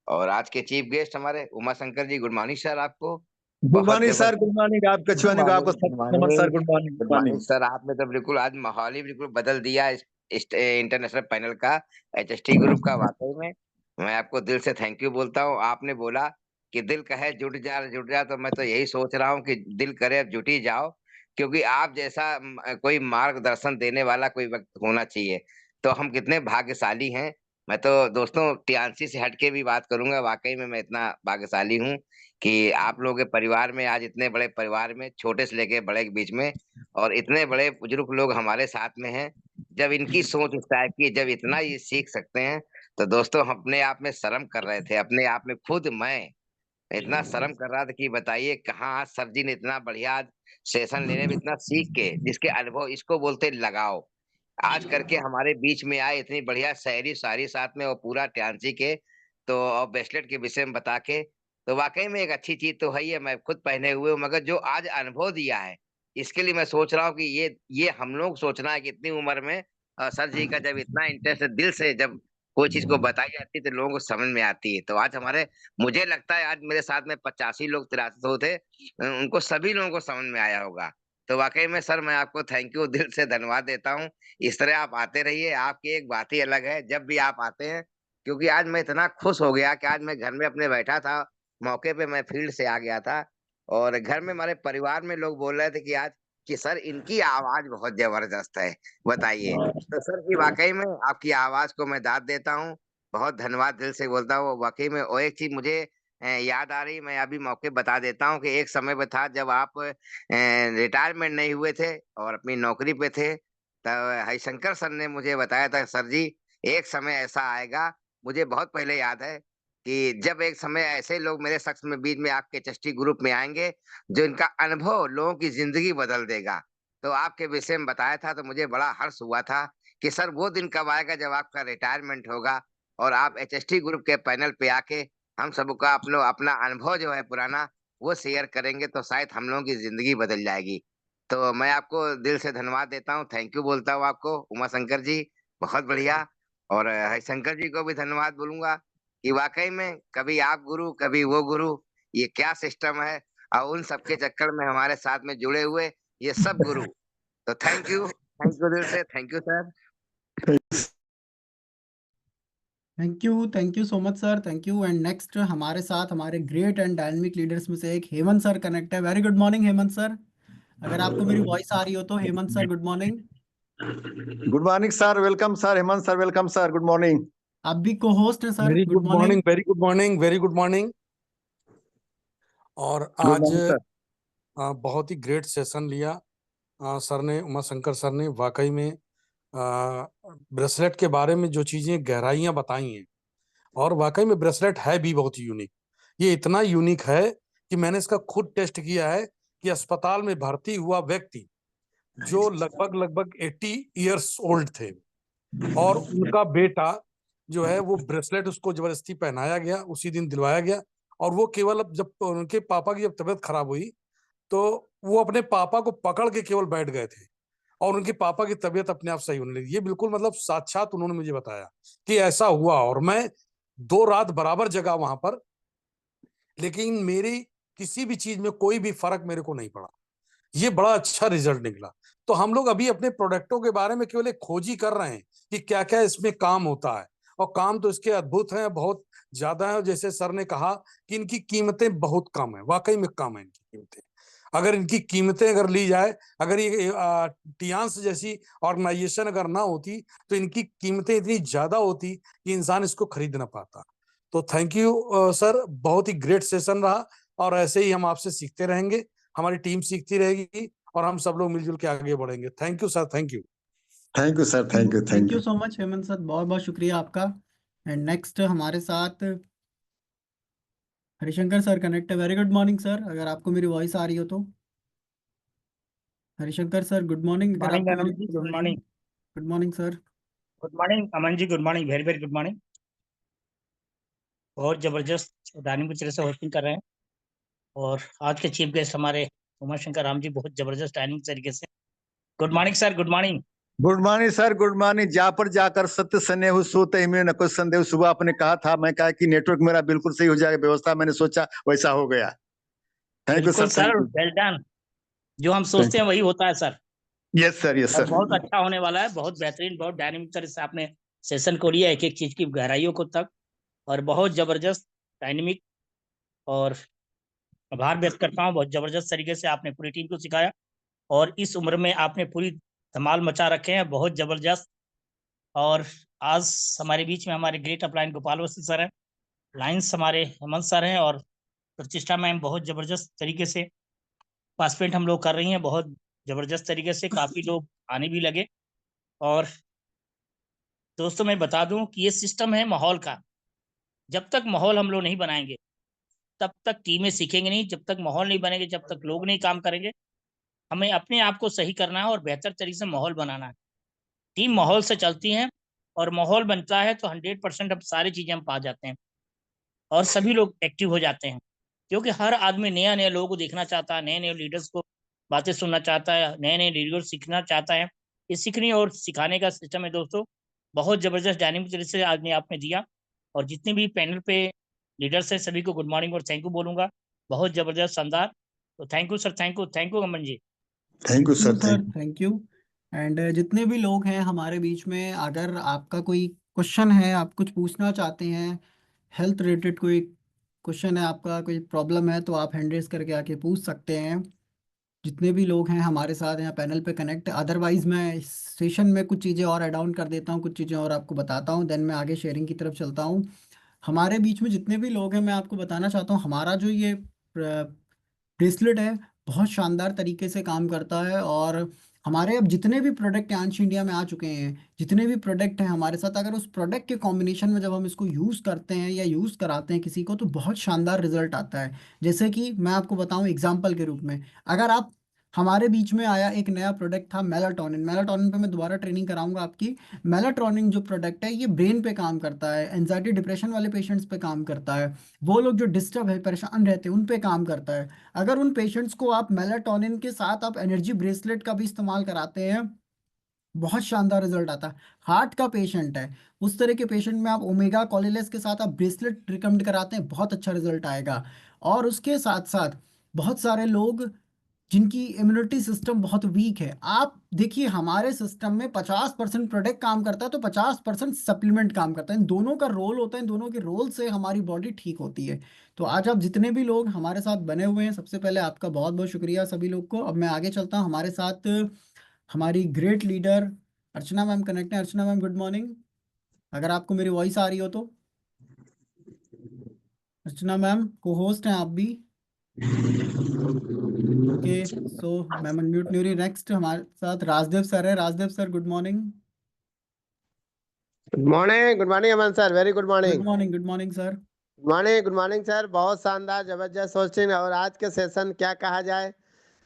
और आज के चीफ गेस्ट हमारे Uma Shankar ji, good morning sir आपको। गुड बहुत मॉर्निंग सर, जबरदस्त। Good morning. आप गुड कछुआ को मॉर्निंग, आपको good Naman sir, morning. Good morning, good good morning morning. Sir, आपने तो बिल्कुल आज माहौल ही बिल्कुल बदल दिया इस इंटरनेशनल पैनल का, एचएसटी ग्रुप का। वाकई में मैं आपको दिल से थैंक यू बोलता हूँ। आपने बोला कि दिल कहे जुट जा, तो मैं तो यही सोच रहा हूँ कि दिल करे अब जुट ही जाओ। क्योंकि आप जैसा कोई मार्गदर्शन देने वाला कोई व्यक्ति होना चाहिए। तो हम कितने भाग्यशाली हैं। मैं तो दोस्तों टियान्सी से हट के भी बात करूंगा, वाकई में मैं इतना भाग्यशाली हूँ कि आप लोगों के परिवार में, आज इतने बड़े परिवार में, छोटे से लेके बड़े के बीच में, और इतने बड़े बुजुर्ग लोग हमारे साथ में हैं। जब इनकी सोच इस टाइप की, जब इतना ये सीख सकते हैं, तो दोस्तों हम अपने आप में शर्म कर रहे थे। अपने आप में खुद मैं इतना शर्म कर रहा था कि बताइए कहाँ आज सर जी ने इतना बढ़िया आज सेशन लेने में इतना सीख के, जिसके अनुभव, इसको बोलते लगाओ, आज करके हमारे बीच में आए, इतनी बढ़िया शायरी शायरी साथ में, और पूरा ट्यान्सी के, तो और ब्रेसलेट के विषय में बता के, तो वाकई में एक अच्छी चीज तो है ही है। मैं खुद पहने हुए हूँ, मगर जो आज अनुभव दिया है, इसके लिए मैं सोच रहा हूँ कि ये हम लोग सोचना है कि इतनी उम्र में सर जी का जब इतना इंटरेस्ट दिल से जब कोई चीज को बताई जाती है, तो लोगों को समझ में आती है। तो आज हमारे, मुझे लगता है आज मेरे साथ में 85 लोग, 83 लोग थे, उनको सभी लोगों को समझ में आया होगा। तो वाकई में सर मैं आपको थैंक यू, दिल से धन्यवाद देता हूँ। इस तरह आप आते रहिए, आपकी एक बात ही अलग है जब भी आप आते हैं। क्योंकि आज मैं इतना खुश हो गया कि आज मैं घर में अपने बैठा था, मौके पे मैं फील्ड से आ गया था, और घर में हमारे परिवार में लोग बोल रहे थे कि आज, कि सर इनकी आवाज बहुत जबरदस्त है। बताइए, तो सर की वाकई में आपकी आवाज को मैं दाद देता हूँ। बहुत धन्यवाद दिल से बोलता हूँ वाकई में। और एक चीज मुझे याद आ रही, मैं अभी मौके बता देता हूँ कि एक समय पे था जब आप रिटायरमेंट नहीं हुए थे और अपनी नौकरी पे थे, तब हरिशंकर सर ने मुझे बताया था, सर जी एक समय ऐसा आएगा, मुझे बहुत पहले याद है, कि जब एक समय ऐसे लोग मेरे शख्स में बीच में आपके चष्टी ग्रुप में आएंगे, जो इनका अनुभव लोगों की जिंदगी बदल देगा। तो आपके विषय में बताया था, तो मुझे बड़ा हर्ष हुआ था कि सर वो दिन कब आएगा जब आपका रिटायरमेंट होगा और आप एचएसटी ग्रुप के पैनल पे आके हम सबका अपना अपना अनुभव जो है पुराना, वो शेयर करेंगे तो शायद हम लोगों की ज़िंदगी बदल जाएगी। तो मैं आपको दिल से धन्यवाद देता हूँ, थैंक यू बोलता हूँ आपको, उमा शंकर जी, बहुत बढ़िया। और हरिशंकर जी को भी धन्यवाद बोलूँगा कि वाक़ई में कभी आप गुरु, कभी वो गुरु, ये क्या सिस्टम है और उन सबके चक्कर में हमारे साथ में जुड़े हुए ये सब गुरु। तो थैंक यू दिल से, thank you sir. Thank you so much sir, thank you. And next हमारे साथ हमारे ग्रेट एंड डायनामिक लीडर्स में से एक हेमंत सर कनेक्ट है। Very good morning Hemant sir, अगर आपको मेरी वॉइस आ रही हो तो। Hemant sir good morning. Good morning sir, welcome sir, Hemant sir, welcome sir, good morning. आप भी को होस्ट हैं sir, very good good morning. Morning, very good morning, very good morning. और गुड आज मॉर्निंग सर। बहुत ही ग्रेट सेशन लिया sir ने, Uma Shankar sir ने। वाकई में ब्रेसलेट के बारे में जो चीजें गहराइयां बताई हैं, और वाकई में ब्रेसलेट है भी बहुत यूनिक। ये इतना यूनिक है कि मैंने इसका खुद टेस्ट किया है कि अस्पताल में भर्ती हुआ व्यक्ति जो लगभग लगभग 80 इयर्स ओल्ड थे, और उनका बेटा जो है वो ब्रेसलेट उसको जबरदस्ती पहनाया गया, उसी दिन दिलवाया गया। और वो केवल अब जब उनके पापा की जब तबीयत खराब हुई तो वो अपने पापा को पकड़ के केवल बैठ गए थे, और उनके पापा की तबीयत अपने आप सही होने लगी। ये बिल्कुल मतलब साक्षात उन्होंने मुझे बताया कि ऐसा हुआ। और मैं 2 रात बराबर जगा वहां पर, लेकिन मेरी किसी भी चीज में कोई भी फर्क मेरे को नहीं पड़ा। ये बड़ा अच्छा रिजल्ट निकला। तो हम लोग अभी अपने प्रोडक्टों के बारे में केवल एक खोज ही कर रहे हैं कि क्या क्या इसमें काम होता है, और काम तो इसके अद्भुत हैं, बहुत ज्यादा है। और जैसे सर ने कहा कि इनकी कीमतें बहुत कम है, वाकई में कम है इनकी कीमतें। अगर इनकी कीमतें अगर ली जाए, अगर ये टियांस जैसी ऑर्गेनाइजेशन अगर ना होती तो इनकी कीमतें इतनी ज्यादा होती कि इंसान इसको खरीद ना पाता। तो थैंक यू सर, बहुत ही ग्रेट सेशन रहा, और ऐसे ही हम आपसे सीखते रहेंगे, हमारी टीम सीखती रहेगी, और हम सब लोग मिलजुल के आगे बढ़ेंगे। Thank you sir, thank you. Thank you sir, thank you, thank thank you you. So much Hemant sir, बहुत बहुत शुक्रिया आपका। एंड नेक्स्ट हमारे साथ हरिशंकर सर कनेक्ट है। वेरी गुड मॉर्निंग सर, अगर आपको मेरी वॉइस आ रही हो तो। हरिशंकर सर गुड मॉर्निंग, अगर मॉर्निंग आपको मेरी अनंत जी, वॉइस आ गुड रही हो। Morning. Good morning sir. Good morning Aman ji, good morning, very very good morning. बहुत जबरदस्त डायनामिक तरह से होस्टिंग कर रहे हैं, और आज के चीफ गेस्ट हमारे उमा शंकर राम जी बहुत जबरदस्त डायनामिक तरीके से। Good morning sir, good morning. Good morning sir, good morning. जा पर जाकर सत्य सनेहु सोते में न कोई संदेह। सुबह आपने कहा था, मैं कहा कि नेटवर्क मेरा बिल्कुल सही हो जाएगा, व्यवस्था मैंने सोचा वैसा हो गया। थैंक यू बिल्कुल sir, sir, thank you, well done. जो हम थैंक सोचते हैं वही होता है sir, you. Yes sir, yes और सर। बहुत अच्छा होने वाला है। बहुत बेहतरीन, बहुत डायनामिक तरह से आपने सेशन को लिया, एक एक चीज की गहराइयों को तक, और बहुत जबरदस्त डायनेमिक। और आभार व्यक्त करता हूँ, बहुत जबरदस्त तरीके से आपने पूरी टीम को सिखाया, और इस उम्र में आपने पूरी धमाल मचा रखे हैं, बहुत जबरदस्त। और आज हमारे बीच में हमारे ग्रेट अपलाइन गोपाल वसी सर हैं, लाइंस हमारे हेमंत सर हैं, और प्रतिष्ठा मैम बहुत जबरदस्त तरीके से पार्टिसिपेंट हम लोग कर रही हैं, बहुत जबरदस्त तरीके से। काफी लोग आने भी लगे। और दोस्तों मैं बता दूं कि ये सिस्टम है माहौल का। जब तक माहौल हम लोग नहीं बनाएंगे तब तक टीमें सीखेंगे नहीं, जब तक माहौल नहीं बनेंगे, जब तक लोग नहीं काम करेंगे। हमें अपने आप को सही करना है और बेहतर तरीके से माहौल बनाना है। टीम माहौल से चलती है, और माहौल बनता है तो 100% अब सारी चीजें हम पा जाते हैं, और सभी लोग एक्टिव हो जाते हैं। क्योंकि हर आदमी नया नया लोगों को देखना चाहता है, नए नए लीडर्स को बातें सुनना चाहता है, नए नए लीडर्स सीखना चाहता है। ये सीखने और सिखाने का सिस्टम है दोस्तों, बहुत जबरदस्त डायनेमिक तरीके से आज ने आपने दिया। और जितने भी पैनल पे लीडर्स हैं सभी को गुड मॉर्निंग और थैंक यू बोलूंगा, बहुत जबरदस्त शानदार। तो thank you sir, thank you Aman ji. Thank you you sir, sir, thank you. Thank you. And जितने भी लोग हैं हमारे बीच में, अगर आपका कोई क्वेश्चन है, आप कुछ पूछना चाहते हैं, हेल्थ रिलेटेड कोई क्वेश्चन है आपका, कोई प्रॉब्लम है, तो आप हैंड रेज करके आके पूछ सकते हैं। जितने भी लोग हैं हमारे साथ यहाँ पैनल पे कनेक्ट। अदरवाइज मैं इस सेशन में कुछ चीज़ें और ऐड ऑन कर देता हूँ, कुछ चीज़ें और आपको बताता हूँ, देन मैं आगे शेयरिंग की तरफ चलता हूँ। हमारे बीच में जितने भी लोग हैं, मैं आपको बताना चाहता हूँ, हमारा जो ये ब्रेसलेट है बहुत शानदार तरीके से काम करता है। और हमारे अब जितने भी प्रोडक्ट आंश इंडिया में आ चुके हैं, जितने भी प्रोडक्ट हैं हमारे साथ, अगर उस प्रोडक्ट के कॉम्बिनेशन में जब हम इसको यूज़ करते हैं या यूज़ कराते हैं किसी को, तो बहुत शानदार रिजल्ट आता है। जैसे कि मैं आपको बताऊं एग्जांपल के रूप में, अगर आप हमारे बीच में आया एक नया प्रोडक्ट था मेलाटोनिन। मेलाटोनिन पे मैं दोबारा ट्रेनिंग कराऊंगा आपकी। मेलाटोनिन जो प्रोडक्ट है ये ब्रेन पे काम करता है, एंजाइटी डिप्रेशन वाले पेशेंट्स पे काम करता है, वो लोग जो डिस्टर्ब है, परेशान रहते हैं, उन पे काम करता है। अगर उन पेशेंट्स को आप मेलाटोनिन के साथ आप एनर्जी ब्रेसलेट का भी इस्तेमाल कराते हैं, बहुत शानदार रिजल्ट आता है। हार्ट का पेशेंट है, उस तरह के पेशेंट में आप ओमेगा कोलेलेस के साथ आप ब्रेसलेट रिकमेंड कराते हैं, बहुत अच्छा रिजल्ट आएगा। और उसके साथ साथ बहुत सारे लोग जिनकी इम्यूनिटी सिस्टम बहुत वीक है, आप देखिए हमारे सिस्टम में 50% प्रोडक्ट काम करता है तो 50% सप्लीमेंट काम करता है। इन दोनों का रोल होता है, इन दोनों के रोल से हमारी बॉडी ठीक होती है। तो आज आप जितने भी लोग हमारे साथ बने हुए हैं, सबसे पहले आपका बहुत बहुत शुक्रिया सभी लोग को। अब मैं आगे चलता हूँ, हमारे साथ हमारी ग्रेट लीडर अर्चना मैम कनेक्ट है। अर्चना मैम गुड मॉर्निंग, अगर आपको मेरी वॉइस आ रही हो तो। अर्चना मैम को होस्ट हैं आप भी। ओके, सो मैम अनम्यूट नहीं हो रही। नेक्स्ट हमारे साथ राजदेव सर है। Rajdev sir good morning. Good morning Aman sir, very good good morning. Morning, good morning sir. Good morning sir, बहुत शानदार जबरदस्त होस्टिंग। और आज के सेशन क्या कहा जाए,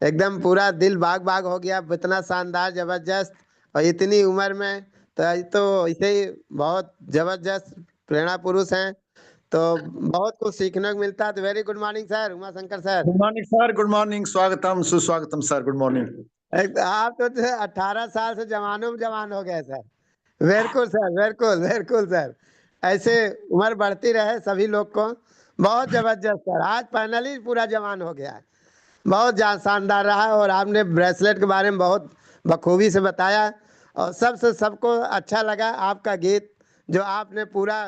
एकदम पूरा दिल बाग बाग हो गया, इतना शानदार जबरदस्त और इतनी उम्र में। तो इसे ही बहुत जबरदस्त प्रेरणा पुरुष हैं, तो बहुत कुछ सीखने को मिलता है। तो very good morning sir, Uma Shankar sir. Good morning sir, good morning, स्वागतम सुस्वागतम सर, गुड मॉर्निंग। आप तो 18 साल से जवानों में जवान हो गए सर। बिल्कुल सर, बिल्कुल बिल्कुल सर, ऐसे उम्र बढ़ती रहे सभी लोग को। बहुत जबरदस्त सर, आज पैनल ही पूरा जवान हो गया है। बहुत शानदार रहा, और आपने ब्रेसलेट के बारे में बहुत बखूबी से बताया, और सबसे सबको अच्छा लगा आपका गीत, जो आपने पूरा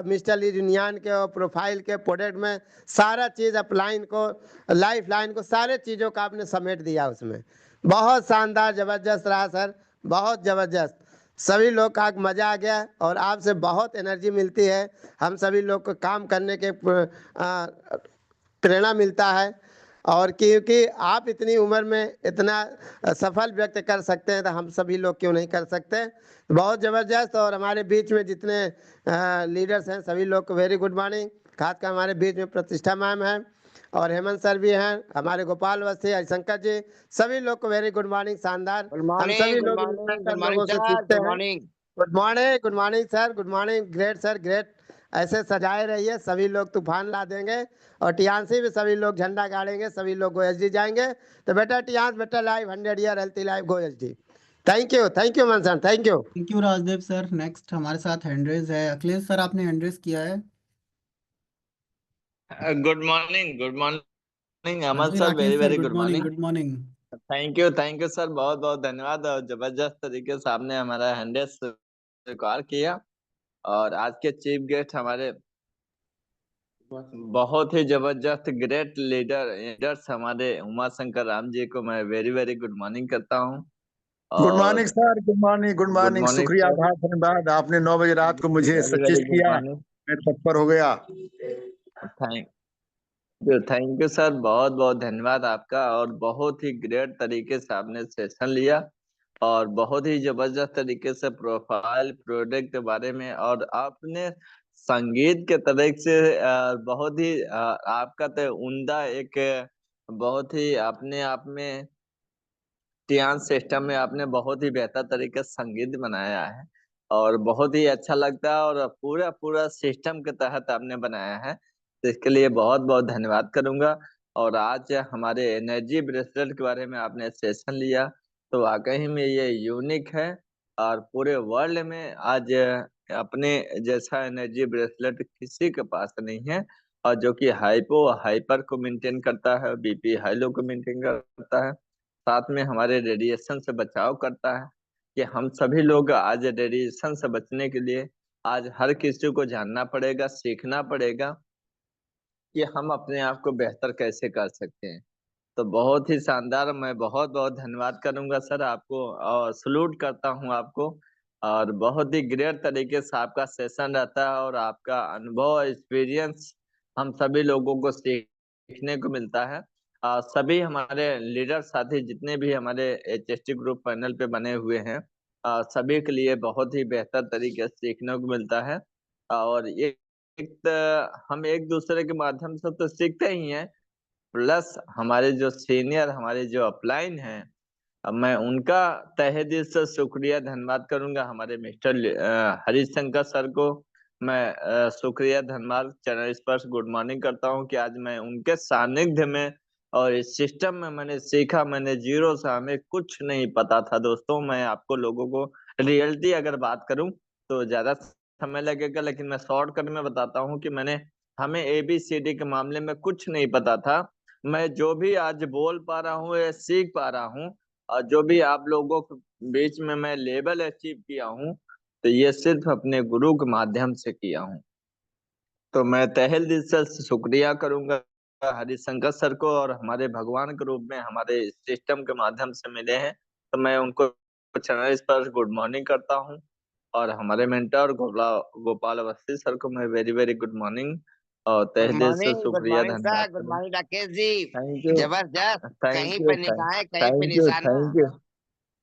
मिस्टर ली यूनियन के और प्रोफाइल के प्रोडक्ट में सारा चीज़ अपलाइन को, लाइफ लाइन को, सारे चीज़ों का आपने समेट दिया उसमें। बहुत शानदार जबरदस्त रहा सर, बहुत जबरदस्त। सभी लोग का मज़ा आ गया, और आपसे बहुत एनर्जी मिलती है, हम सभी लोग को काम करने के प्रेरणा मिलता है। और क्योंकि आप इतनी उम्र में इतना सफल व्यक्त कर सकते हैं, तो हम सभी लोग क्यों नहीं कर सकते। बहुत ज़बरदस्त। और हमारे बीच में जितने लीडर्स हैं सभी लोग को वेरी गुड मॉर्निंग। खासकर हमारे बीच में प्रतिष्ठा मैम है, और हेमंत सर भी हैं, हमारे गोपाल अवस्थी, हरिशंकर जी, सभी लोग को वेरी गुड मॉर्निंग। शानदार, गुड हम मॉर्निंग, सभी गुड लोग मॉर्निंग, गुड लोगों मॉर्निंग से सर, सीखते गुड हैं। Morning. Good morning sir, good morning, great sir, great. ऐसे सजाए रहिए, सभी लोग तूफान ला देंगे। और टियांसी भी सभी लोग झंडा गाड़ेंगे, सभी लोग गोयसडी जाएंगे। तो बेटा टियांस, बेटा लाइव 100 ईयर हेल्थी लाइफ गोयसडी। थैंक यू मनसन, thank you. Thank you Rajdev sir. Next हमारे साथ हैंड्रेस है अखिलेश सर, आपने हैंड्रेस किया है। गुड मॉर्निंग हाँ Aman ji sir, Rakesh very sir very good good morning, morning. Good morning. Thank you sir, बहुत बहुत धन्यवाद। और जबरदस्त तरीके से आपने हमारा हैंडेस स्वीकार किया। और आज के चीफ गेस्ट हमारे बहुत ही जबरदस्त ग्रेट लीडर्स हमारे उमा शंकर राम जी को मैं वेरी वेरी गुड मॉर्निंग करता हूँ। गुड मॉर्निंग और sir, good morning, good good morning, morning शुक्रिया, सर, आभार, धन्यवाद। आपने 9 बजे रात को मुझे वेरी वेरी सजेस्ट गुड किया, मॉर्निंग। मैं तत्पर हो गया। थैंक यू सर, बहुत बहुत धन्यवाद आपका। और बहुत ही ग्रेट तरीके से आपने सेशन लिया, और बहुत ही जबरदस्त तरीके से प्रोफाइल प्रोडक्ट के बारे में, और आपने संगीत के तरह से बहुत ही आपका तो उम्दा एक बहुत ही अपने आप में टियान सिस्टम में आपने बहुत ही बेहतर तरीके से संगीत बनाया है, और बहुत ही अच्छा लगता है, और पूरा पूरा सिस्टम के तहत आपने बनाया है, तो इसके लिए बहुत बहुत धन्यवाद करूंगा। और आज हमारे एनर्जी ब्रेसलेट के बारे में आपने सेशन लिया, तो वाकई में ये यूनिक है, और पूरे वर्ल्ड में आज अपने जैसा एनर्जी ब्रेसलेट किसी के पास नहीं है, और जो कि हाइपो हाइपर को मेंटेन करता है, बीपी हाई लो को मेंटेन करता है, साथ में हमारे रेडिएशन से बचाव करता है। कि हम सभी लोग आज रेडिएशन से बचने के लिए आज हर किसी को जानना पड़ेगा, सीखना पड़ेगा कि हम अपने आप को बेहतर कैसे कर सकते हैं। तो बहुत ही शानदार, मैं बहुत बहुत धन्यवाद करूंगा सर आपको, और सलूट करता हूं आपको। और बहुत ही ग्रेट तरीके से आपका सेशन रहता है, और आपका अनुभव एक्सपीरियंस हम सभी लोगों को सीखने को मिलता है। सभी हमारे लीडर साथी जितने भी हमारे एचएसटी ग्रुप पैनल पे बने हुए हैं, सभी के लिए बहुत ही बेहतर तरीके से सीखने को मिलता है। और हम एक दूसरे के माध्यम से तो सीखते ही हैं, प्लस हमारे जो सीनियर हमारे जो अपलाइन हैं, अब मैं उनका तहे दिल से शुक्रिया धन्यवाद करूंगा। हमारे मिस्टर हरिशंकर सर को मैं शुक्रिया धन्यवाद चरण स्पर्श गुड मॉर्निंग करता हूं कि आज मैं उनके सानिध्य में और इस सिस्टम में मैंने सीखा। मैंने जीरो से, हमें कुछ नहीं पता था दोस्तों। मैं आपको लोगों को रियलिटी अगर बात करूं तो ज्यादा समय लगेगा, लेकिन मैं शॉर्टकट में बताता हूं कि हमें ABCD के मामले में कुछ नहीं पता था। मैं जो भी आज बोल पा रहा हूँ या सीख पा रहा हूँ और जो भी आप लोगों के बीच में मैं लेवल अचीव किया हूँ, तो ये सिर्फ अपने गुरु के माध्यम से किया हूँ। तो मैं तहे दिल से शुक्रिया करूंगा हरिशंकर सर को, और हमारे भगवान के रूप में हमारे सिस्टम के माध्यम से मिले हैं, तो मैं उनको चरण स्पर्श गुड मॉर्निंग करता हूँ। और हमारे मेंटर गोपाल अवस्थी सर को मैं वेरी वेरी गुड मॉर्निंग और तहे गुड दिल से मॉर्निंग शुक्रिया सर, धन्यवाद गुड करूंगा। Morning Rakesh ji. Thank you, जबरदस्त, थैंक कहीं यू, पे निगाहें कहीं पे थैंक यू, निशाना। Thank you,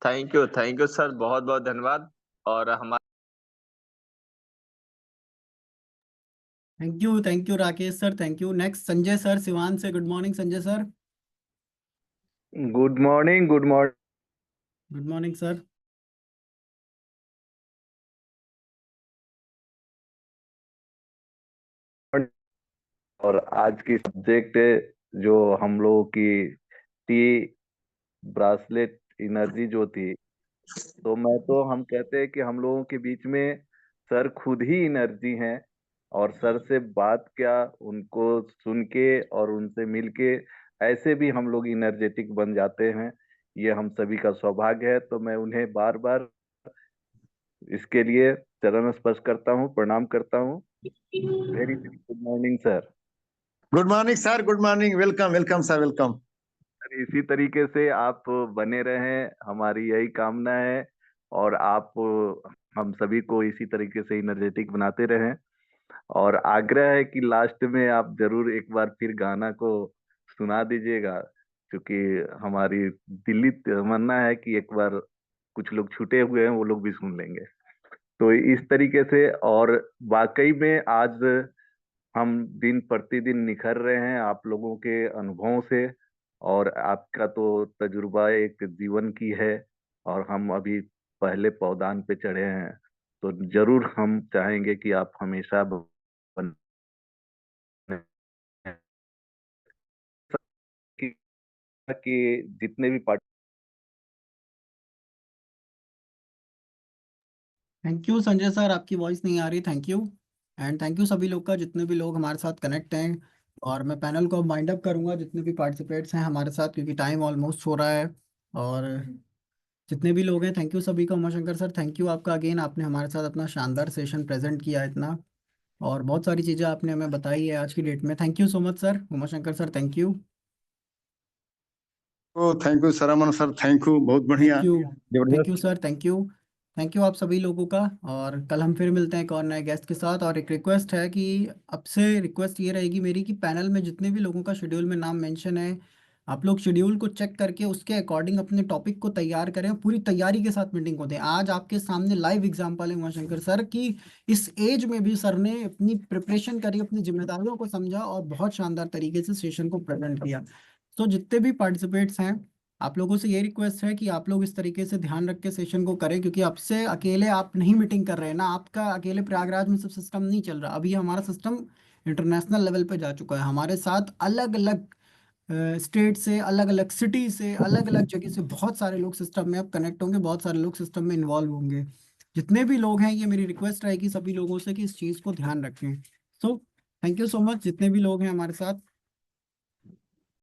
thank you, thank you sir, बहुत बहुत धन्यवाद। और हमारे thank you Rakesh sir, thank you. Next Sanjay sir Siwan से। Good morning Sanjay sir. Good morning, good morning. Good morning sir. और आज की सब्जेक्ट जो हम लोगों की टी ब्रासलेट एनर्जी जो थी, तो हम कहते हैं कि हम लोगों के बीच में सर खुद ही एनर्जी हैं। और सर से बात क्या, उनको सुन के और उनसे मिल के ऐसे भी हम लोग एनर्जेटिक बन जाते हैं। ये हम सभी का सौभाग्य है। तो मैं उन्हें बार बार इसके लिए चरण स्पर्श करता हूँ, प्रणाम करता हूँ। Very very good morning sir. Good morning sir, good morning, welcome welcome sir, welcome. Sir इसी तरीके से आप बने रहें, हमारी यही कामना है। और आप हम सभी को इसी तरीके से एनर्जेटिक बनाते रहें। और आग्रह है कि लास्ट में आप जरूर एक बार फिर गाना को सुना दीजिएगा, क्योंकि हमारी दिल्ली तमन्ना है कि एक बार कुछ लोग छूटे हुए हैं वो लोग भी सुन लेंगे। तो इस तरीके से, और वाकई में आज हम दिन प्रतिदिन निखर रहे हैं आप लोगों के अनुभवों से। और आपका तो तजुर्बा एक जीवन की है, और हम अभी पहले पौधान पे चढ़े हैं। तो जरूर हम चाहेंगे कि आप हमेशा बने कि जितने भी part. Thank you Sanjay sir, आपकी वॉइस नहीं आ रही। Thank you. And thank you सभी लोग का, जितने भी लोग हमारे साथ कनेक्ट हैं। और मैं पैनल को वाइंड अप करूंगा, जितने भी पार्टिसिपेट्स हैं हमारे साथ, क्योंकि टाइम ऑलमोस्ट हो रहा है। और जितने भी लोग हैं, थैंक यू सभी का। उमाशंकर सर थैंक यू आपका अगेन, आपने हमारे साथ अपना शानदार सेशन प्रेजेंट किया इतना, और बहुत सारी चीज़ें आपने हमें बताई है आज की डेट में। Thank you so much sir. Umashankar sir thank you. Oh thank you सरमन सर, थैंक यू, बहुत बढ़िया, थैंक यू। थैंक यू जबरदस्त। Sir, thank you. Thank you आप सभी लोगों का। और कल हम फिर मिलते हैं एक और नए गेस्ट के साथ। और एक रिक्वेस्ट है कि अब से रिक्वेस्ट ये रहेगी मेरी कि पैनल में जितने भी लोगों का शेड्यूल में नाम मेंशन है, आप लोग शेड्यूल को चेक करके उसके अकॉर्डिंग अपने टॉपिक को तैयार करें, पूरी तैयारी के साथ मीटिंग को दें। आज आपके सामने लाइव एग्जांपल है उमाशंकर सर की, इस एज में भी सर ने अपनी प्रिपरेशन करी, अपनी जिम्मेदारियों को समझा और बहुत शानदार तरीके से सेशन को प्रेजेंट किया। तो जितने भी पार्टिसिपेट्स हैं, आप लोगों से ये रिक्वेस्ट है कि आप लोग इस तरीके से ध्यान रख के सेशन को करें, क्योंकि आपसे अकेले आप नहीं मीटिंग कर रहे हैं ना, आपका अकेले प्रयागराज में सब सिस्टम नहीं चल रहा। अभी हमारा सिस्टम इंटरनेशनल लेवल पे जा चुका है। हमारे साथ अलग अलग स्टेट से, अलग अलग सिटी से, अलग अलग जगह से बहुत सारे लोग सिस्टम में अब कनेक्ट होंगे, बहुत सारे लोग सिस्टम में इन्वॉल्व होंगे। जितने भी लोग हैं, ये मेरी रिक्वेस्ट रहेगी सभी लोगों से कि इस चीज़ को ध्यान रखें। So thank you so much जितने भी लोग हैं हमारे साथ।